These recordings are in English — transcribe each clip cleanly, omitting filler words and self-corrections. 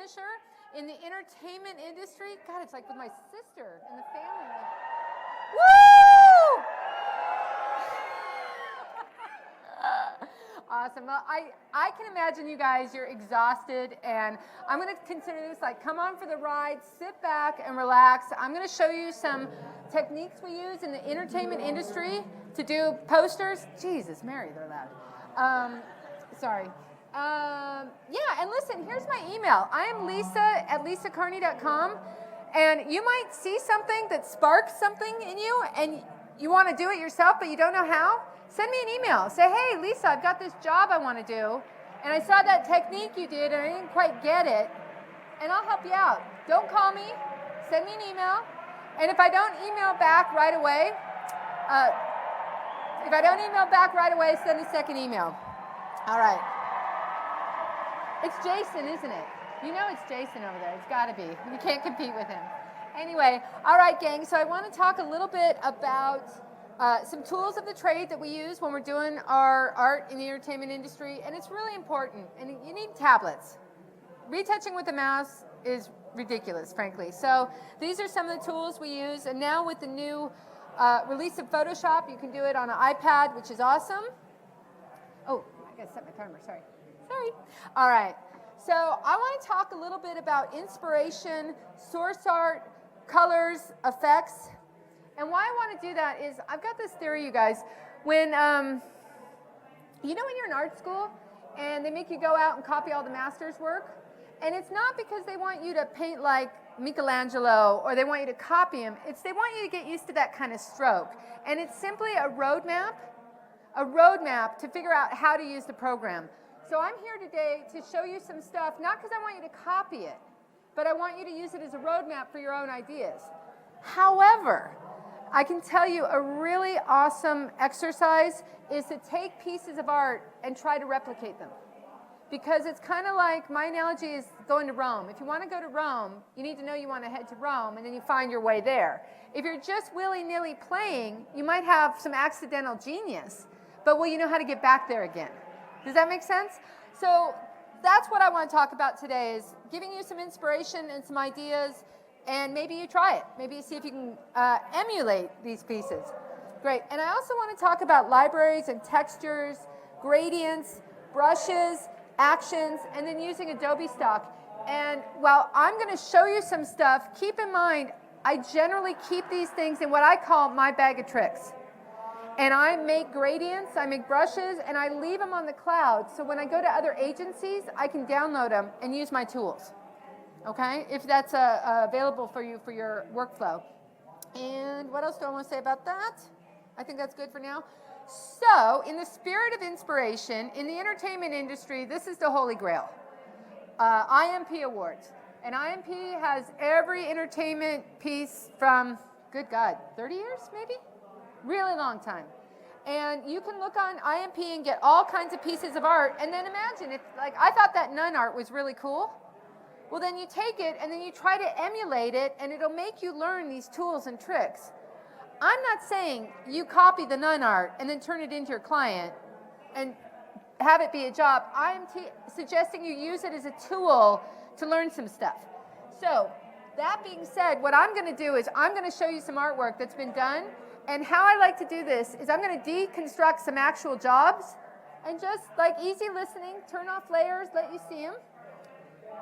finisher in the entertainment industry. God, it's like with my sister and the family. Woo! Awesome. Well, I can imagine you guys, you're exhausted, and I'm going to consider this like, come on for the ride, sit back and relax. I'm going to show you some techniques we use in the entertainment industry to do posters. Jesus, Mary, they're loud. Sorry. Yeah, and listen, here's my email. I am Lisa at lisacarney.com, and you might see something that sparks something in you, and you want to do it yourself, but you don't know how. Send me an email. Say, hey, Lisa, I've got this job I want to do, and I saw that technique you did, and I didn't quite get it, and I'll help you out. Don't call me. Send me an email, and if I don't email back right away, send a second email. All right. It's Jason, isn't it? You know it's Jason over there. It's got to be. You can't compete with him. Anyway, all right, gang. So I want to talk a little bit about some tools of the trade that we use when we're doing our art in the entertainment industry, and it's really important. And you need tablets. Retouching with the mouse is ridiculous, frankly. So these are some of the tools we use, and now with the new release of Photoshop, you can do it on an iPad, which is awesome. Oh, I gotta set my timer. Sorry. All right. So I want to talk a little bit about inspiration, source art, colors, effects. And why I want to do that is I've got this theory, you guys. When, when you're in art school and they make you go out and copy all the master's work, and it's not because they want you to paint like Michelangelo or they want you to copy him. It's they want you to get used to that kind of stroke. And it's simply a roadmap to figure out how to use the program. So I'm here today to show you some stuff, not because I want you to copy it, but I want you to use it as a roadmap for your own ideas. However, I can tell you a really awesome exercise is to take pieces of art and try to replicate them. Because it's kind of like, my analogy is going to Rome. If you want to go to Rome, you need to know you want to head to Rome, and then you find your way there. If you're just willy-nilly playing, you might have some accidental genius, but will you know how to get back there again? Does that make sense? So that's what I want to talk about today, is giving you some inspiration and some ideas, and maybe you try it. Maybe you see if you can emulate these pieces. Great. And I also want to talk about libraries and textures, gradients, brushes, actions, and then using Adobe stock. And while I'm going to show you some stuff, keep in mind, I generally keep these things in what I call my bag of tricks. And I make gradients, I make brushes, and I leave them on the cloud. So when I go to other agencies, I can download them and use my tools. Okay? If that's available for you for your workflow. And what else do I want to say about that? I think that's good for now. So, in the spirit of inspiration, in the entertainment industry, this is the holy grail. IMP Awards. And IMP has every entertainment piece from, good God, 30 years maybe? Really long time. And you can look on IMP and get all kinds of pieces of art, and then imagine if, like, I thought that nun art was really cool. Well, then you take it and then you try to emulate it, and it'll make you learn these tools and tricks. I'm not saying you copy the nun art and then turn it into your client and have it be a job. I'm suggesting you use it as a tool to learn some stuff. So, that being said, what I'm going to do is I'm going to show you some artwork that's been done. And how I like to do this is I'm going to deconstruct some actual jobs and just like easy listening, turn off layers, let you see them.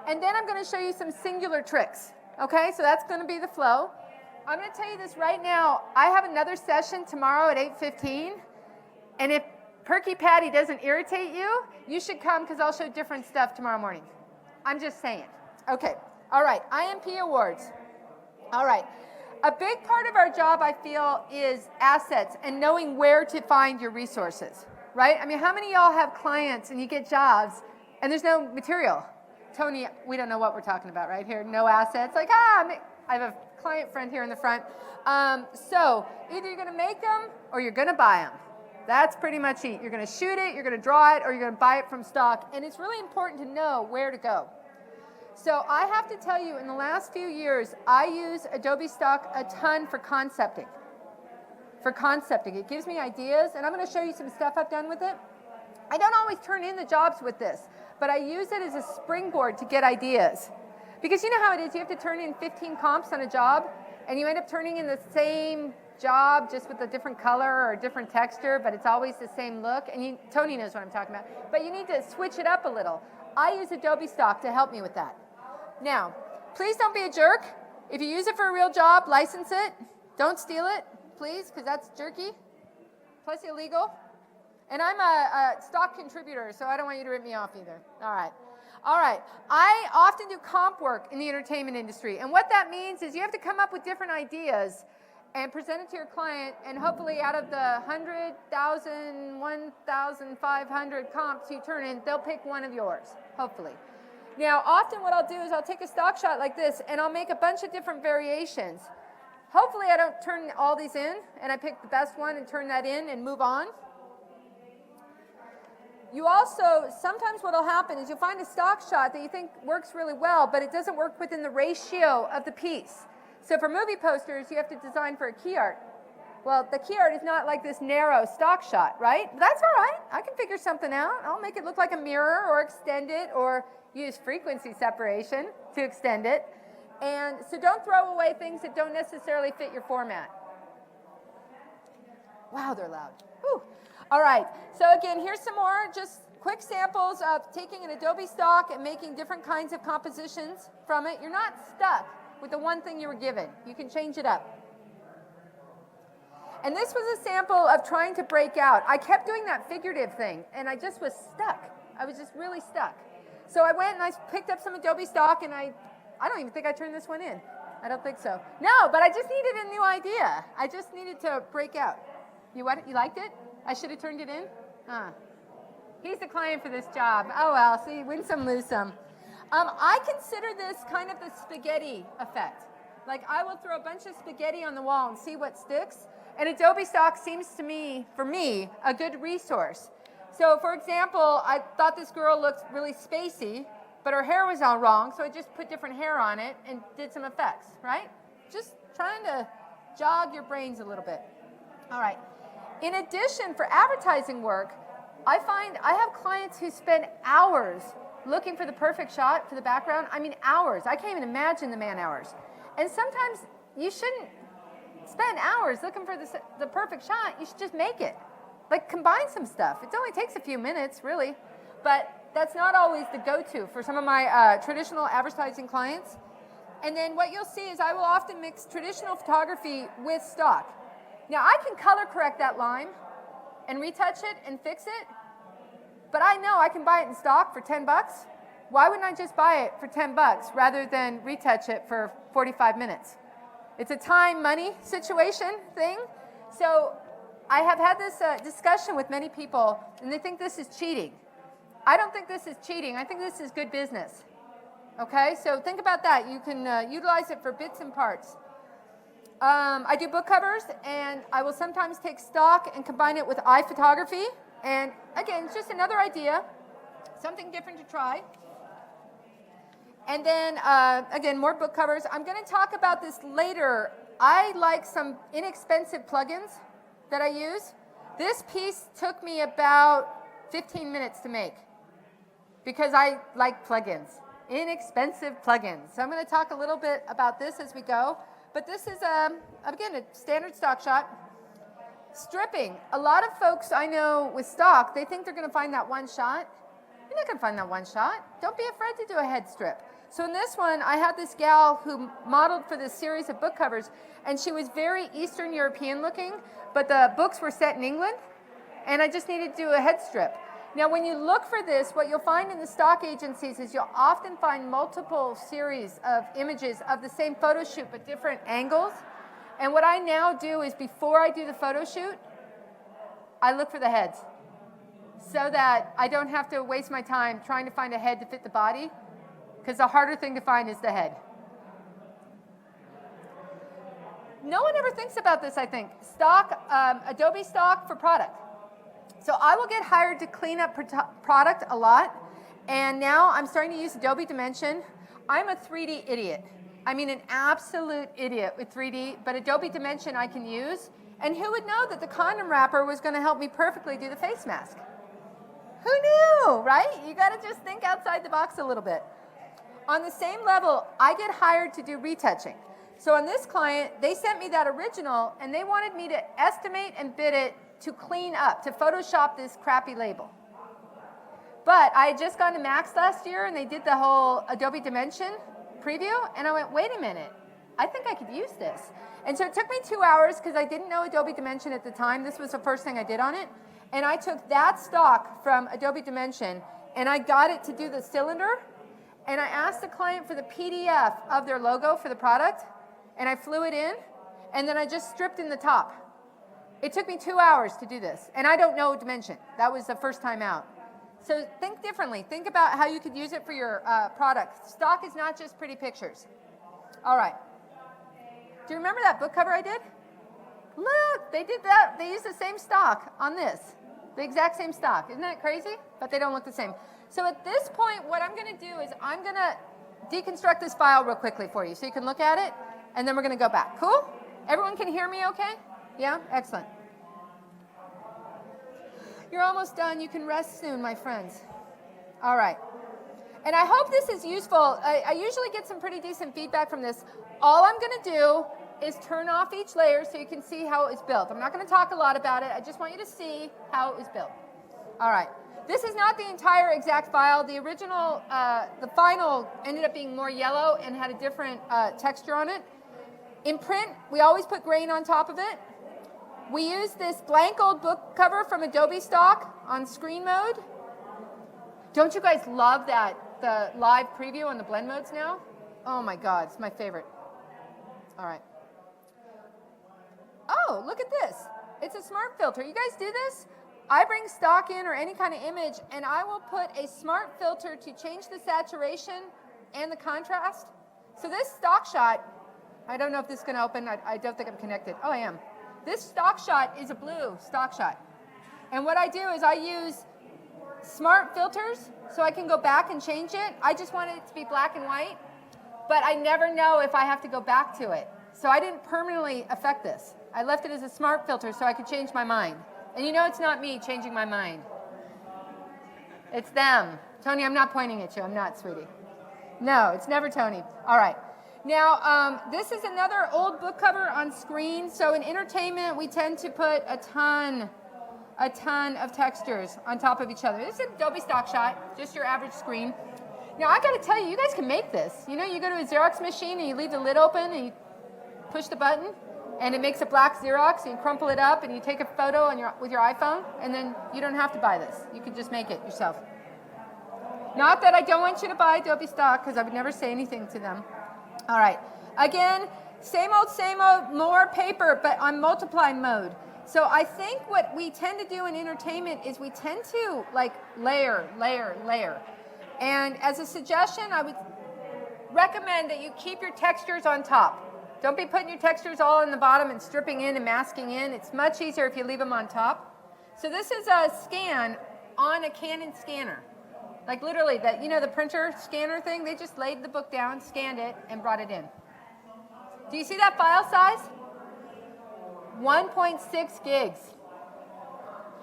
And then I'm going to show you some singular tricks. Okay, so that's going to be the flow. I'm going to tell you this right now. I have another session tomorrow at 8:15. And if Perky Patty doesn't irritate you, you should come because I'll show different stuff tomorrow morning. I'm just saying. Okay, all right, IMP Awards. All right. A big part of our job, I feel, is assets and knowing where to find your resources, right? I mean, how many of y'all have clients and you get jobs and there's no material? Tony, we don't know what we're talking about right here. No assets. Like, I have a client friend here in the front. So either you're going to make them or you're going to buy them. That's pretty much it. You're going to shoot it, you're going to draw it, or you're going to buy it from stock. And it's really important to know where to go. So I have to tell you, in the last few years, I use Adobe Stock a ton for concepting. It gives me ideas, and I'm going to show you some stuff I've done with it. I don't always turn in the jobs with this, but I use it as a springboard to get ideas. Because you know how it is, you have to turn in 15 comps on a job, and you end up turning in the same job just with a different color or a different texture, but it's always the same look. And Tony knows what I'm talking about. But you need to switch it up a little. I use Adobe Stock to help me with that. Now, please don't be a jerk. If you use it for a real job, license it. Don't steal it, please, because that's jerky, plus illegal. And I'm a stock contributor, so I don't want you to rip me off either. All right. All right. I often do comp work in the entertainment industry. And what that means is you have to come up with different ideas and present it to your client, and hopefully out of the 100,000, 1,500 comps you turn in, they'll pick one of yours, hopefully. Now, often what I'll do is I'll take a stock shot like this, and I'll make a bunch of different variations. Hopefully I don't turn all these in, and I pick the best one and turn that in and move on. You also, sometimes what will happen is you'll find a stock shot that you think works really well, but it doesn't work within the ratio of the piece. So for movie posters, you have to design for a key art. Well, the key art is not like this narrow stock shot, right? But that's all right. I can figure something out. I'll make it look like a mirror or extend it or use frequency separation to extend it. And so don't throw away things that don't necessarily fit your format. Wow, they're loud. Whew. All right, so again, here's some more just quick samples of taking an Adobe stock and making different kinds of compositions from it. You're not stuck with the one thing you were given. You can change it up. And this was a sample of trying to break out. I kept doing that figurative thing, and I just was stuck. I was just really stuck. So I went and I picked up some Adobe stock, and I don't even think I turned this one in. I don't think so. No, but I just needed a new idea. I just needed to break out. You liked it? I should have turned it in? He's the client for this job. Oh well, see, win some, lose some. I consider this kind of the spaghetti effect. Like I will throw a bunch of spaghetti on the wall and see what sticks. And Adobe Stock seems to me, for me, a good resource. So for example, I thought this girl looked really spacey, but her hair was all wrong, so I just put different hair on it and did some effects, right? Just trying to jog your brains a little bit. All right. In addition, for advertising work, I find I have clients who spend hours looking for the perfect shot for the background. I mean, hours. I can't even imagine the man hours. And sometimes you shouldn't spend hours looking for the perfect shot. You should just make it. Like, combine some stuff. It only takes a few minutes, really. But that's not always the go-to for some of my traditional advertising clients. And then what you'll see is I will often mix traditional photography with stock. Now, I can color correct that line and retouch it and fix it, but I know I can buy it in stock for 10 bucks. Why wouldn't I just buy it for 10 bucks rather than retouch it for 45 minutes? It's a time, money situation thing. So I have had this discussion with many people, and they think this is cheating. I don't think this is cheating. I think this is good business. Okay, so think about that. You can utilize it for bits and parts. I do book covers, and I will sometimes take stock and combine it with iPhotography. And again, it's just another idea, something different to try. And then, again, more book covers. I'm going to talk about this later. I like some inexpensive plugins that I use. This piece took me about 15 minutes to make because I like plugins, inexpensive plugins. So I'm going to talk a little bit about this as we go. But this is, again, a standard stock shot. Stripping. A lot of folks I know with stock, they think they're going to find that one shot. You're not going to find that one shot. Don't be afraid to do a head strip. So in this one, I had this gal who modeled for this series of book covers, and she was very Eastern European looking, but the books were set in England, and I just needed to do a head strip. Now, when you look for this, what you'll find in the stock agencies is you'll often find multiple series of images of the same photo shoot, but different angles. And what I now do is before I do the photo shoot, I look for the heads so that I don't have to waste my time trying to find a head to fit the body, because the harder thing to find is the head. No one ever thinks about this, I think. Stock, Adobe Stock for product. So I will get hired to clean up product a lot, and now I'm starting to use Adobe Dimension. I'm a 3D idiot. I mean, an absolute idiot with 3D, but Adobe Dimension I can use. And who would know that the condom wrapper was going to help me perfectly do the face mask? Who knew, right? You got to just think outside the box a little bit. On the same level, I get hired to do retouching. So on this client, they sent me that original, and they wanted me to estimate and bid it to clean up, to Photoshop this crappy label. But I had just gone to Max last year, and they did the whole Adobe Dimension preview, and I went, wait a minute, I think I could use this. And so it took me 2 hours, because I didn't know Adobe Dimension at the time. This was the first thing I did on it. And I took that stock from Adobe Dimension, and I got it to do the cylinder, and I asked the client for the PDF of their logo for the product, and I flew it in, and then I just stripped in the top. It took me 2 hours to do this, and I don't know Dimension. That was the first time out. So think differently. Think about how you could use it for your product. Stock is not just pretty pictures. All right. Do you remember that book cover I did? Look, they did that. They used the same stock on this. The exact same stock. Isn't that crazy? But they don't look the same. So at this point, what I'm going to do is I'm going to deconstruct this file real quickly for you so you can look at it, and then we're going to go back. Cool? Everyone can hear me okay? Yeah? Excellent. You're almost done. You can rest soon, my friends. All right. And I hope this is useful. I usually get some pretty decent feedback from this. All I'm going to do is turn off each layer so you can see how it was built. I'm not going to talk a lot about it. I just want you to see how it was built. All right. This is not the entire exact file. The original, the final ended up being more yellow and had a different texture on it. In print, we always put grain on top of it. We use this blank old book cover from Adobe stock on screen mode. Don't you guys love that, the live preview on the blend modes now? Oh my God, it's my favorite. All right. Oh, look at this. It's a smart filter. You guys do this? I bring stock in or any kind of image, and I will put a smart filter to change the saturation and the contrast. So this stock shot, I don't know if this is going to open. I don't think I'm connected. Oh, I am. This stock shot is a blue stock shot. And what I do is I use smart filters so I can go back and change it. I just want it to be black and white, but I never know if I have to go back to it. So I didn't permanently affect this. I left it as a smart filter so I could change my mind. And you know it's not me changing my mind. It's them. Tony, I'm not pointing at you. I'm not, sweetie. No, it's never Tony. All right. Now, this is another old book cover on screen. So in entertainment, we tend to put a ton of textures on top of each other. This is an Adobe stock shot, just your average screen. Now, I got to tell you, you guys can make this. You know, you go to a Xerox machine and you leave the lid open and you push the button, and it makes a black Xerox, and you crumple it up, and you take a photo with your iPhone, and then you don't have to buy this. You can just make it yourself. Not that I don't want you to buy Adobe stock, because I would never say anything to them. All right. Again, same old, more paper, but on multiply mode. So I think what we tend to do in entertainment is we tend to like layer. And as a suggestion, I would recommend that you keep your textures on top. Don't be putting your textures all in the bottom and stripping in and masking in. It's much easier if you leave them on top. So this is a scan on a Canon scanner. Like literally, that, you know, the printer scanner thing, they just laid the book down, scanned it, and brought it in. Do you see that file size? 1.6 gigs.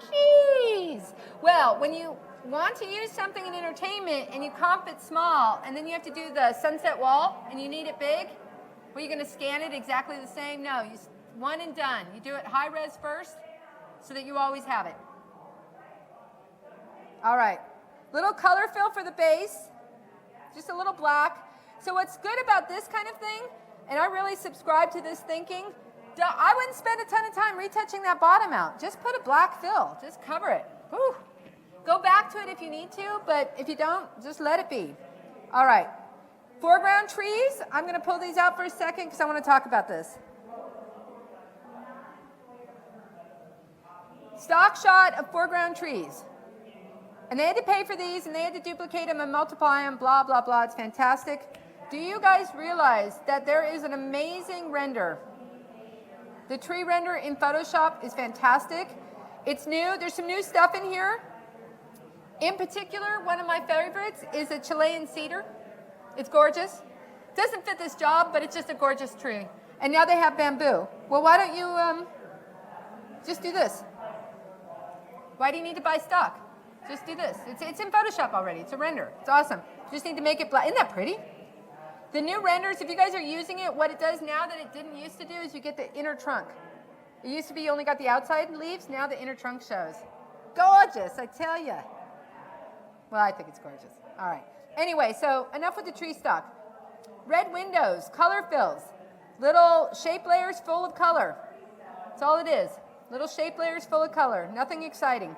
Jeez. Well, when you want to use something in entertainment and you comp it small, and then you have to do the sunset wall, and you need it big, well, you're going to scan it exactly the same? No, you one and done. You do it high res first so that you always have it. All right. Little color fill for the base, just a little black. So what's good about this kind of thing, and I really subscribe to this thinking, I wouldn't spend a ton of time retouching that bottom out. Just put a black fill. Just cover it. Whew. Go back to it if you need to, but if you don't, just let it be. All right. Foreground trees. I'm going to pull these out for a second because I want to talk about this. Stock shot of foreground trees. And they had to pay for these, and they had to duplicate them and multiply them, blah, blah, blah. It's fantastic. Do you guys realize that there is an amazing render? The tree render in Photoshop is fantastic. It's new. There's some new stuff in here. In particular, one of my favorites is a Chilean cedar. It's gorgeous. Doesn't fit this job, but it's just a gorgeous tree. And now they have bamboo. Well, why don't you just do this? Why do you need to buy stock? Just do this. It's in Photoshop already. It's a render. It's awesome. You just need to make it black. Isn't that pretty? The new renders, if you guys are using it, what it does now that it didn't used to do is you get the inner trunk. It used to be you only got the outside leaves, now the inner trunk shows. Gorgeous, I tell you. Well, I think it's gorgeous. All right. Anyway, so enough with the tree stock. Red windows, color fills, little shape layers full of color. That's all it is. Little shape layers full of color. Nothing exciting.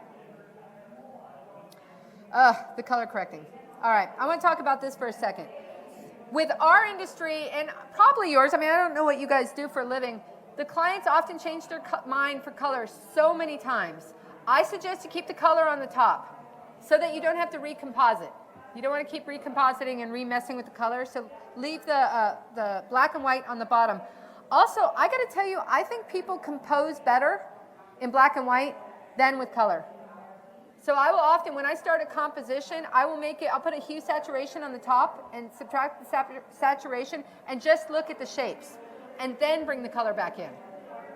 The color correcting. All right, I want to talk about this for a second. With our industry, and probably yours, I mean, I don't know what you guys do for a living, the clients often change their mind for color so many times. I suggest you keep the color on the top so that you don't have to recomposite. You don't want to keep recompositing and remessing with the color, so leave the black and white on the bottom. Also, I got to tell you, I think people compose better in black and white than with color. So I will often, when I start a composition, I'll put a hue saturation on the top and subtract the saturation and just look at the shapes and then bring the color back in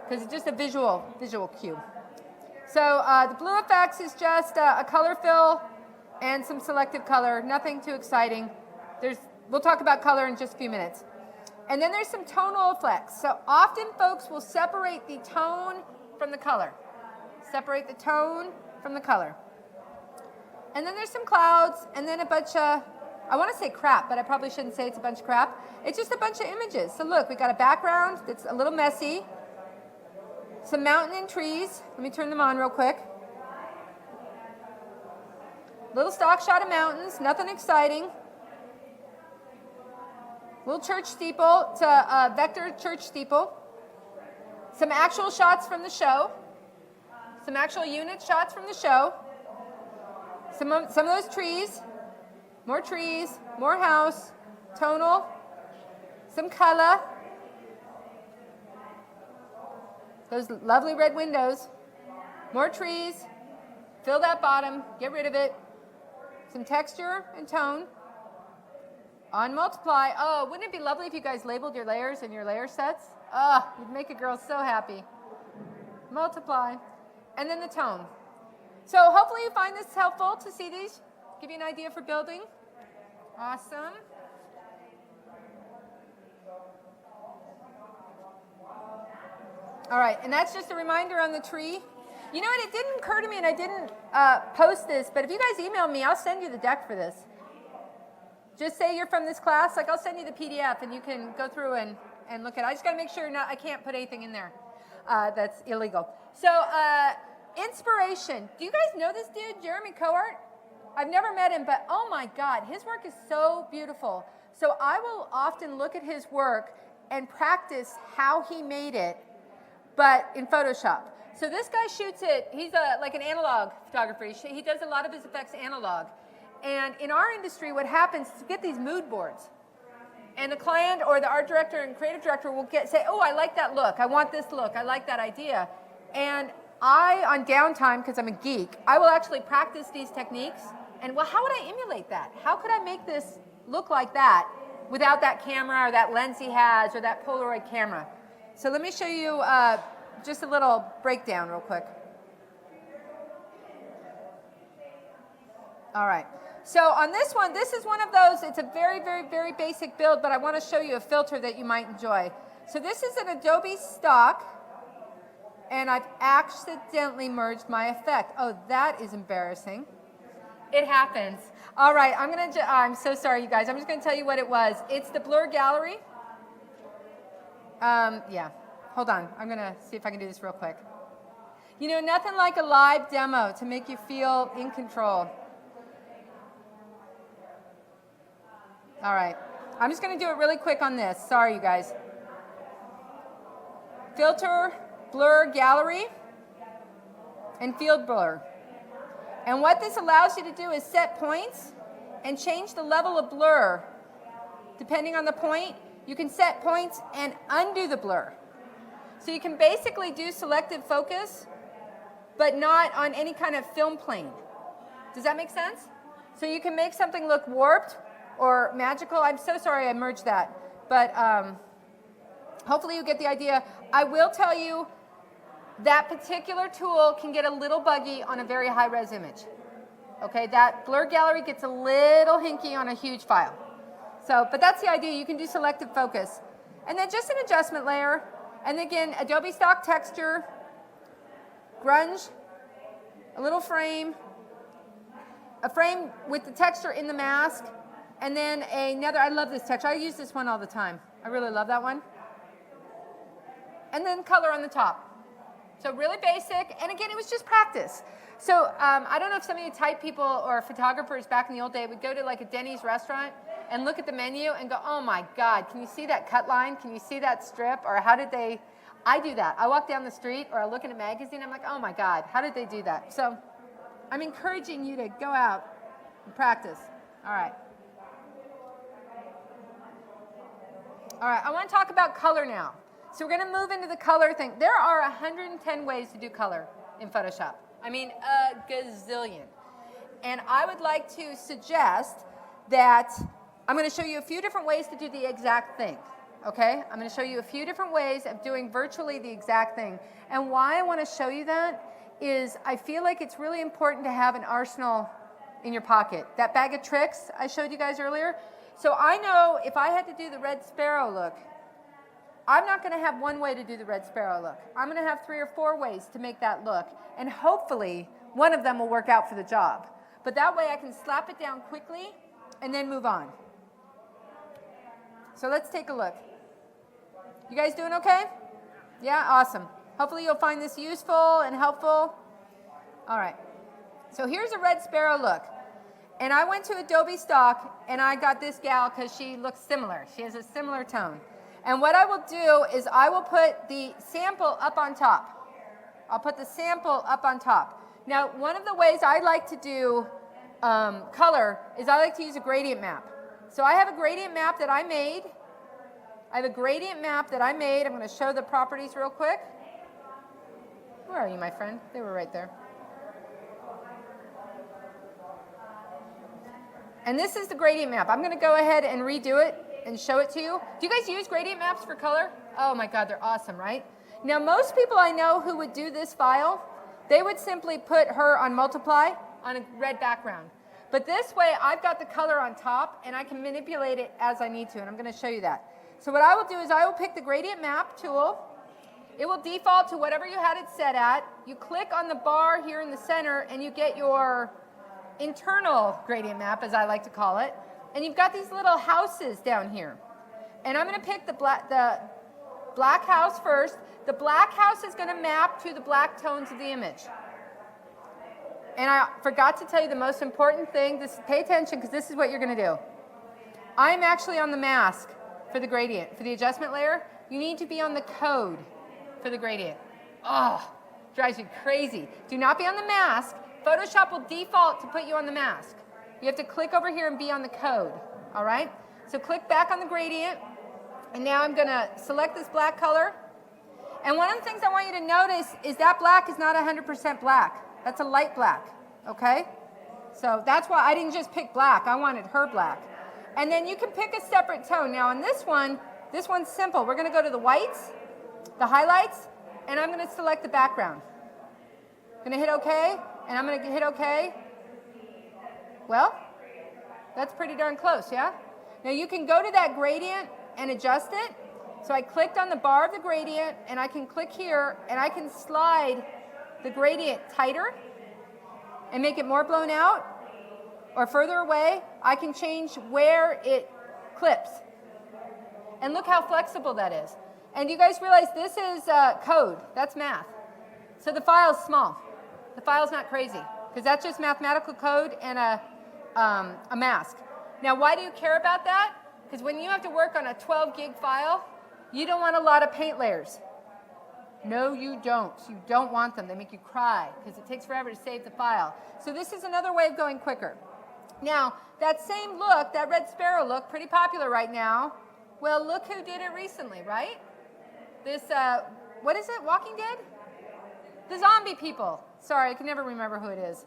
because it's just a visual cue. So the blue effects is just a color fill and some selective color, nothing too exciting. We'll talk about color in just a few minutes. And then there's some tonal effects. So often folks will separate the tone from the color. Separate the tone from the color. And then there's some clouds, and then a bunch of, I want to say crap, but I probably shouldn't say it's a bunch of crap. It's just a bunch of images. So look, we got a background that's a little messy. Some mountain and trees. Let me turn them on real quick. Little stock shot of mountains, nothing exciting. Little church steeple, it's a vector church steeple. Some actual shots from the show. Some actual unit shots from the show. Some of those trees, more house, tonal, some color. Those lovely red windows, more trees, fill that bottom, get rid of it. Some texture and tone. On multiply, oh, wouldn't it be lovely if you guys labeled your layers and your layer sets? Oh, you'd make a girl so happy. Multiply, and then the tone. So hopefully you find this helpful to see these, give you an idea for building. Awesome. All right, and that's just a reminder on the tree. You know what, it didn't occur to me, and I didn't post this, but if you guys email me, I'll send you the deck for this. Just say you're from this class, like I'll send you the PDF, and you can go through and look at it. I just got to make sure I can't put anything in there that's illegal. So, inspiration. Do you guys know this dude, Jeremy Coart? I've never met him, but oh my God, his work is so beautiful. So I will often look at his work and practice how he made it, but in Photoshop. So this guy shoots it, he's like an analog photographer. He does a lot of his effects analog. And in our industry, what happens is you get these mood boards. And the client or the art director and creative director will say, oh, I like that look. I want this look. I like that idea. And on downtime, because I'm a geek, I will actually practice these techniques. And well, how would I emulate that? How could I make this look like that without that camera or that lens he has or that Polaroid camera? So let me show you just a little breakdown real quick. All right. So on this one, this is one of those, it's a very, very, very basic build, but I want to show you a filter that you might enjoy. So this is an Adobe stock, and I've accidentally merged my effect. Oh, that is embarrassing. It happens. All right, I'm so sorry, you guys. I'm just going to tell you what it was. It's the blur gallery. Yeah, hold on. I'm going to see if I can do this real quick. You know, nothing like a live demo to make you feel in control. All right, I'm just going to do it really quick on this. Sorry, you guys. Filter, blur, gallery, and field blur. And what this allows you to do is set points and change the level of blur. Depending on the point, you can set points and undo the blur. So you can basically do selective focus, but not on any kind of film plane. Does that make sense? So you can make something look warped or magical. I'm so sorry I merged that. But hopefully you get the idea. I will tell you that particular tool can get a little buggy on a very high-res image. Okay, that blur gallery gets a little hinky on a huge file. So, but that's the idea. You can do selective focus. And then just an adjustment layer. And again, Adobe stock texture, grunge, a little frame, a frame with the texture in the mask, and then another, I love this texture. I use this one all the time. I really love that one. And then color on the top. So really basic, and again, it was just practice. So I don't know if some of you type people or photographers back in the old day would go to like a Denny's restaurant and look at the menu and go, oh my God, can you see that cut line? Can you see that strip? Or how did they, I do that. I walk down the street or I look in a magazine, I'm like, oh my God, how did they do that? So I'm encouraging you to go out and practice. All right. All right, I want to talk about color now. So we're going to move into the color thing. There are 110 ways to do color in Photoshop. I mean, a gazillion. And I would like to suggest that I'm going to show you a few different ways to do the exact thing. Okay? I'm going to show you a few different ways of doing virtually the exact thing. And why I want to show you that is I feel like it's really important to have an arsenal in your pocket. That bag of tricks I showed you guys earlier. So I know if I had to do the red sparrow look, I'm not going to have one way to do the red sparrow look. I'm going to have 3 or 4 ways to make that look. And hopefully, one of them will work out for the job. But that way I can slap it down quickly and then move on. So let's take a look. You guys doing okay? Yeah, awesome. Hopefully you'll find this useful and helpful. All right. So here's a red sparrow look. And I went to Adobe Stock and I got this gal because she looks similar. She has a similar tone. And what I will do is I will put the sample up on top. I'll put the sample up on top. Now, one of the ways I like to do color is I like to use a gradient map. So I have a gradient map that I made. I'm going to show the properties real quick. Where are you, my friend? They were right there. And this is the gradient map. I'm going to go ahead and redo it and show it to you. Do you guys use gradient maps for color? Oh my God, they're awesome, right? Now, most people I know who would do this file, they would simply put her on multiply on a red background. But this way, I've got the color on top, and I can manipulate it as I need to, and I'm going to show you that. So what I will do is I will pick the gradient map tool. It will default to whatever you had it set at. You click on the bar here in the center, and you get your internal gradient map, as I like to call it. And you've got these little houses down here. And I'm going to pick the black house first. The black house is going to map to the black tones of the image. And I forgot to tell you the most important thing. Pay attention, because this is what you're going to do. I'm actually on the mask for the gradient. For the adjustment layer, you need to be on the code for the gradient. Oh, drives you crazy. Do not be on the mask. Photoshop will default to put you on the mask. You have to click over here and be on the code, all right? So click back on the gradient, and now I'm going to select this black color. And one of the things I want you to notice is that black is not 100% black. That's a light black, okay? So that's why I didn't just pick black. I wanted her black. And then you can pick a separate tone. Now on this one's simple. We're going to go to the whites, the highlights, and I'm going to select the background. I'm going to hit OK, and I'm going to hit OK. Well, that's pretty darn close, yeah? Now you can go to that gradient and adjust it. So I clicked on the bar of the gradient, and I can click here, and I can slide the gradient tighter and make it more blown out or further away. I can change where it clips. And look how flexible that is. And you guys realize this is code. That's math. So the file's small. The file's not crazy, because that's just mathematical code and a mask. Now, why do you care about that? Because when you have to work on a 12 gig file, you don't want a lot of paint layers. No, you don't. You don't want them. They make you cry, because it takes forever to save the file. So this is another way of going quicker. Now, that same look, that red sparrow look, pretty popular right now. Well, look who did it recently, right? This, what is it, Walking Dead? The zombie people. Sorry, I can never remember who it is.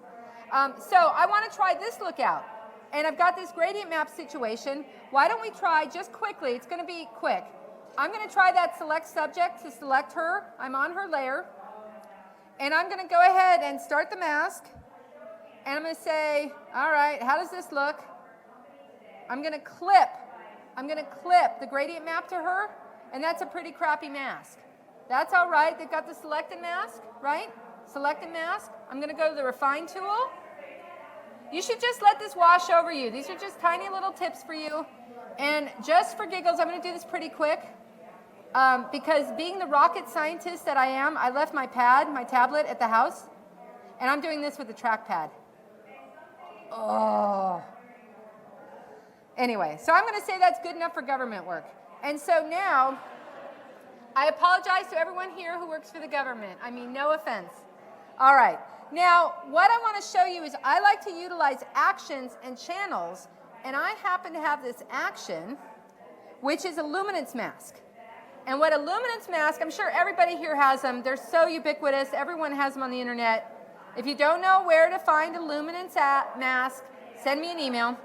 So I want to try this look out. And I've got this gradient map situation. Why don't we try just quickly? It's going to be quick. I'm going to try that select subject to select her. I'm on her layer. And I'm going to go ahead and start the mask. And I'm going to say, all right, how does this look? I'm going to clip I'm going to clip the gradient map to her, and that's a pretty crappy mask. That's all right. They've got the select and mask, right? Select and mask. I'm going to go to the refine tool. You should just let this wash over you. These are just tiny little tips for you. And just for giggles, I'm going to do this pretty quick. Because being the rocket scientist that I am, I left my tablet at the house, and I'm doing this with a trackpad. Oh. Anyway, so I'm going to say that's good enough for government work. And so now, I apologize to everyone here who works for the government. I mean, no offense. All right. Now, what I want to show you is I like to utilize actions and channels, and I happen to have this action, which is a luminance mask. And what a luminance mask, I'm sure everybody here has them. They're so ubiquitous. Everyone has them on the internet. If you don't know where to find a luminance mask, send me an email.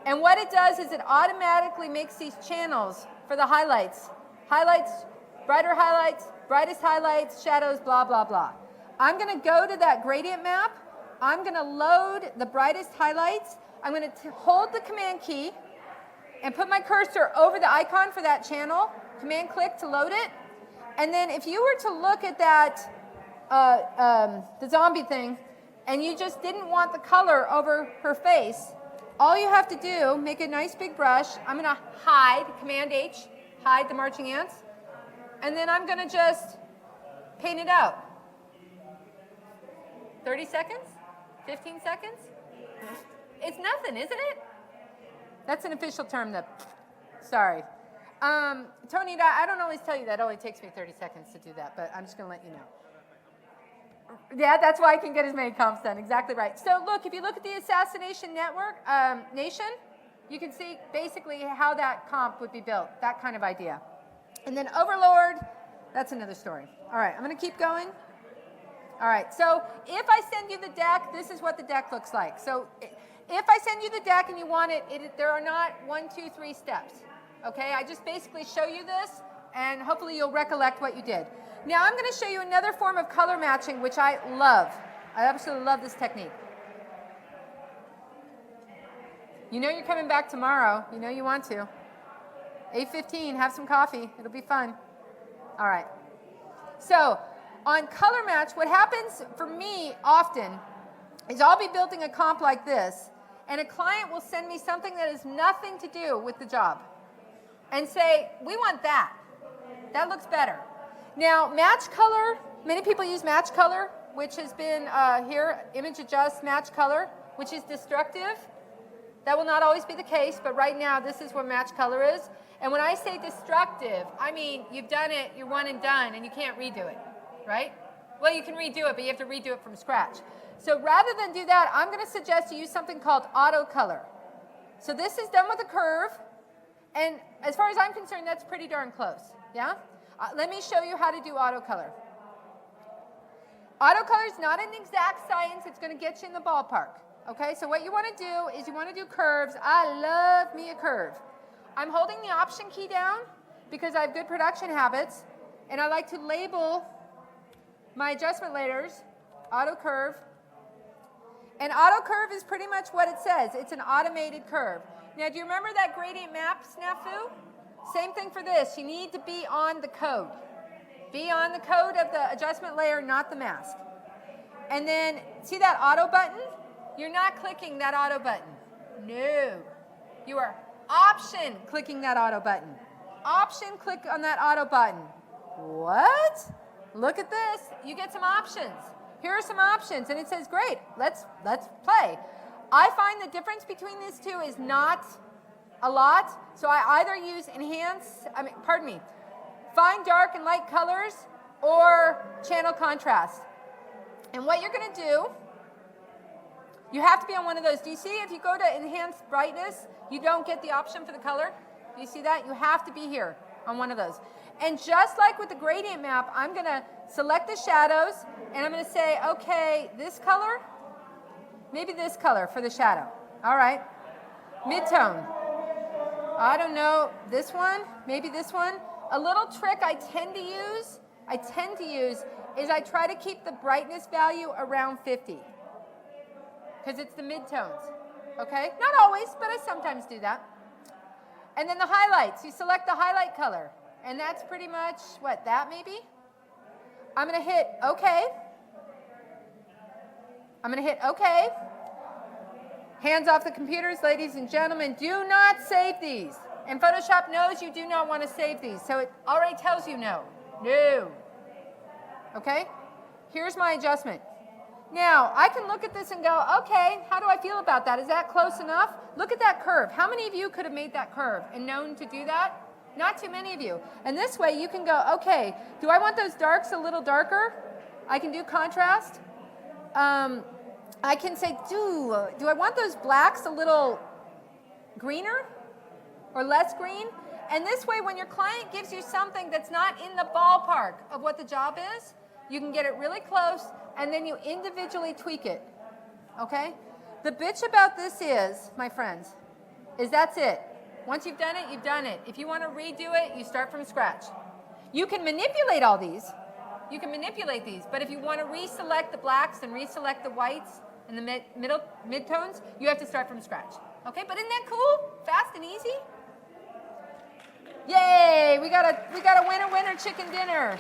And what it does is it automatically makes these channels for the highlights. Highlights, brightest highlights, shadows, blah, blah, blah. I'm going to go to that gradient map. I'm going to load the brightest highlights. I'm going to hold the command key and put my cursor over the icon for that channel. Command click to load it. And then if you were to look at that, the zombie thing, and you just didn't want the color over her face, all you have to do, make a nice big brush. I'm going to hide, Command H, hide the marching ants. And then I'm going to just paint it out. 30 seconds? 15 seconds? It's nothing, isn't it? That's an official term, sorry. Tony, I don't always tell you that. It only takes me 30 seconds to do that, but I'm just going to let you know. Yeah, that's why I can get as many comps done. Exactly right. So look, if you look at the Assassination Network, Nation, you can see basically how that comp would be built, that kind of idea. And then Overlord, that's another story. All right, I'm going to keep going. All right, so if I send you the deck, this is what the deck looks like. So if I send you the deck and you want it, there are not 1, 2, 3 steps. Okay, I just basically show you this, and hopefully you'll recollect what you did. Now I'm going to show you another form of color matching, which I love. I absolutely love this technique. You know you're coming back tomorrow. You know you want to. 8:15, have some coffee. It'll be fun. All right. So on color match, what happens for me often is I'll be building a comp like this, and a client will send me something that has nothing to do with the job and say, we want that. That looks better. Now, match color, many people use match color, which has been here, image adjust, match color, which is destructive. That will not always be the case, but right now this is what match color is. And when I say destructive, I mean you've done it, you're one and done, and you can't redo it, right? Well, you can redo it, but you have to redo it from scratch. So rather than do that, I'm going to suggest you use something called auto color. So this is done with a curve, and as far as I'm concerned, that's pretty darn close, yeah? Let me show you how to do auto color. Auto color is not an exact science. It's going to get you in the ballpark, okay? So what you want to do is you want to do curves. I love me a curve. I'm holding the Option key down because I have good production habits, and I like to label my adjustment layers, auto curve. And auto curve is pretty much what it says. It's an automated curve. Now, do you remember that gradient map snafu? Same thing for this. You need to be on the code. Be on the code of the adjustment layer, not the mask. And then, see that auto button? You're not clicking that auto button. No. You are Option clicking that auto button. Option click on that auto button. What? Look at this. You get some options. Here are some options, and it says, great, let's play. I find the difference between these two is not a lot, so I either use find dark and light colors or channel contrast. And what you're going to do, you have to be on one of those. Do you see if you go to enhance brightness, you don't get the option for the color? Do you see that? You have to be here on one of those. And just like with the gradient map, I'm going to select the shadows, and I'm going to say, okay, this color, maybe this color for the shadow. All right. Midtone. I don't know, this one, maybe this one. A little trick I tend to use is I try to keep the brightness value around 50 because it's the midtones, okay? Not always, but I sometimes do that. And then the highlights, you select the highlight color. And that's pretty much, what, that maybe? I'm going to hit OK. I'm going to hit OK. Hands off the computers, ladies and gentlemen. Do not save these. And Photoshop knows you do not want to save these, so it already tells you no. No. Okay? Here's my adjustment. Now, I can look at this and go, okay, how do I feel about that? Is that close enough? Look at that curve. How many of you could have made that curve and known to do that? Not too many of you. And this way you can go, okay, do I want those darks a little darker? I can do contrast. I can say, do I want those blacks a little greener or less green? And this way, when your client gives you something that's not in the ballpark of what the job is, you can get it really close, and then you individually tweak it, okay? The bitch about this is, my friends, is that's it. Once you've done it, you've done it. If you want to redo it, you start from scratch. You can manipulate all these. You can manipulate these, but if you want to reselect the blacks and reselect the whites and the midtones, you have to start from scratch, okay? But isn't that cool? Fast and easy? Yay, we got a winner chicken dinner.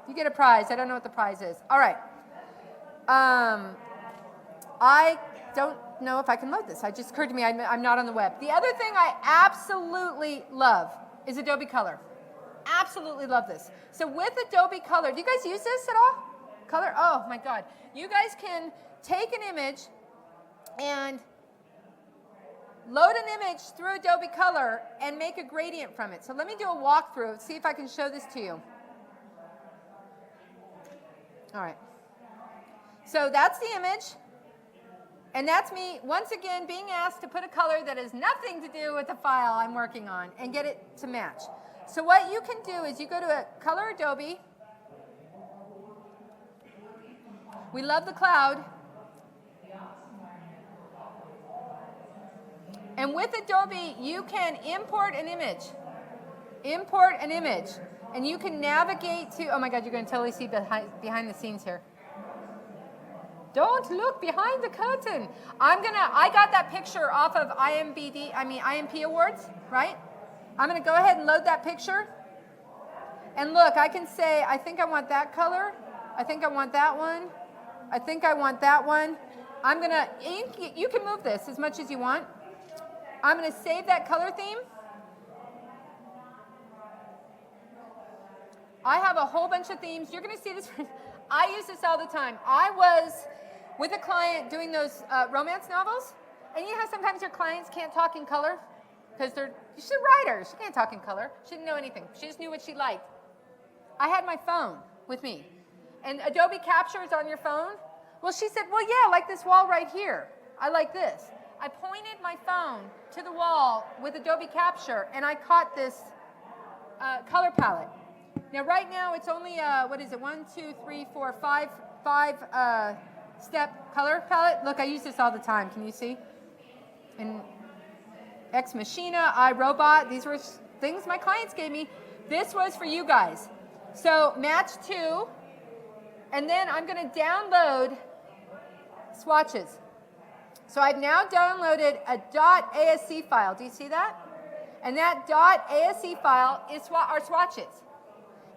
You get a prize. I don't know what the prize is. All right. I don't know if I can load this. It just occurred to me I'm not on the web. The other thing I absolutely love is Adobe Color. Absolutely love this. So with Adobe Color, do you guys use this at all? Color? Oh my God. You guys can take an image and load an image through Adobe Color and make a gradient from it. So let me do a walkthrough, see if I can show this to you. All right. So that's the image. And that's me, once again, being asked to put a color that has nothing to do with the file I'm working on and get it to match. So what you can do is you go to a Color Adobe. We love the cloud. And with Adobe, you can import an image. Import an image. And you can navigate to, oh my God, you're going to totally see behind the scenes here. Don't look behind the curtain. I got that picture off of IMP Awards, right? I'm going to go ahead and load that picture. And look, I can say, I think I want that color. I think I want that one. I think I want that one. I'm going to, you can move this as much as you want. I'm going to save that color theme. I have a whole bunch of themes. You're going to see this. I use this all the time. I was with a client doing those romance novels. And you know how sometimes your clients can't talk in color? Because she's a writer. She can't talk in color. She didn't know anything. She just knew what she liked. I had my phone with me. And Adobe Capture is on your phone. Well, she said, well, yeah, like this wall right here. I like this. I pointed my phone to the wall with Adobe Capture, and I caught this color palette. Now, right now, it's only, what is it, 1, 2, 3, 4, 5 step color palette. Look, I use this all the time. Can you see? And Ex Machina, iRobot, these were things my clients gave me. This was for you guys. So match 2, and then I'm going to download swatches. So I've now downloaded a .asc file. Do you see that? And that .asc file is our swatches.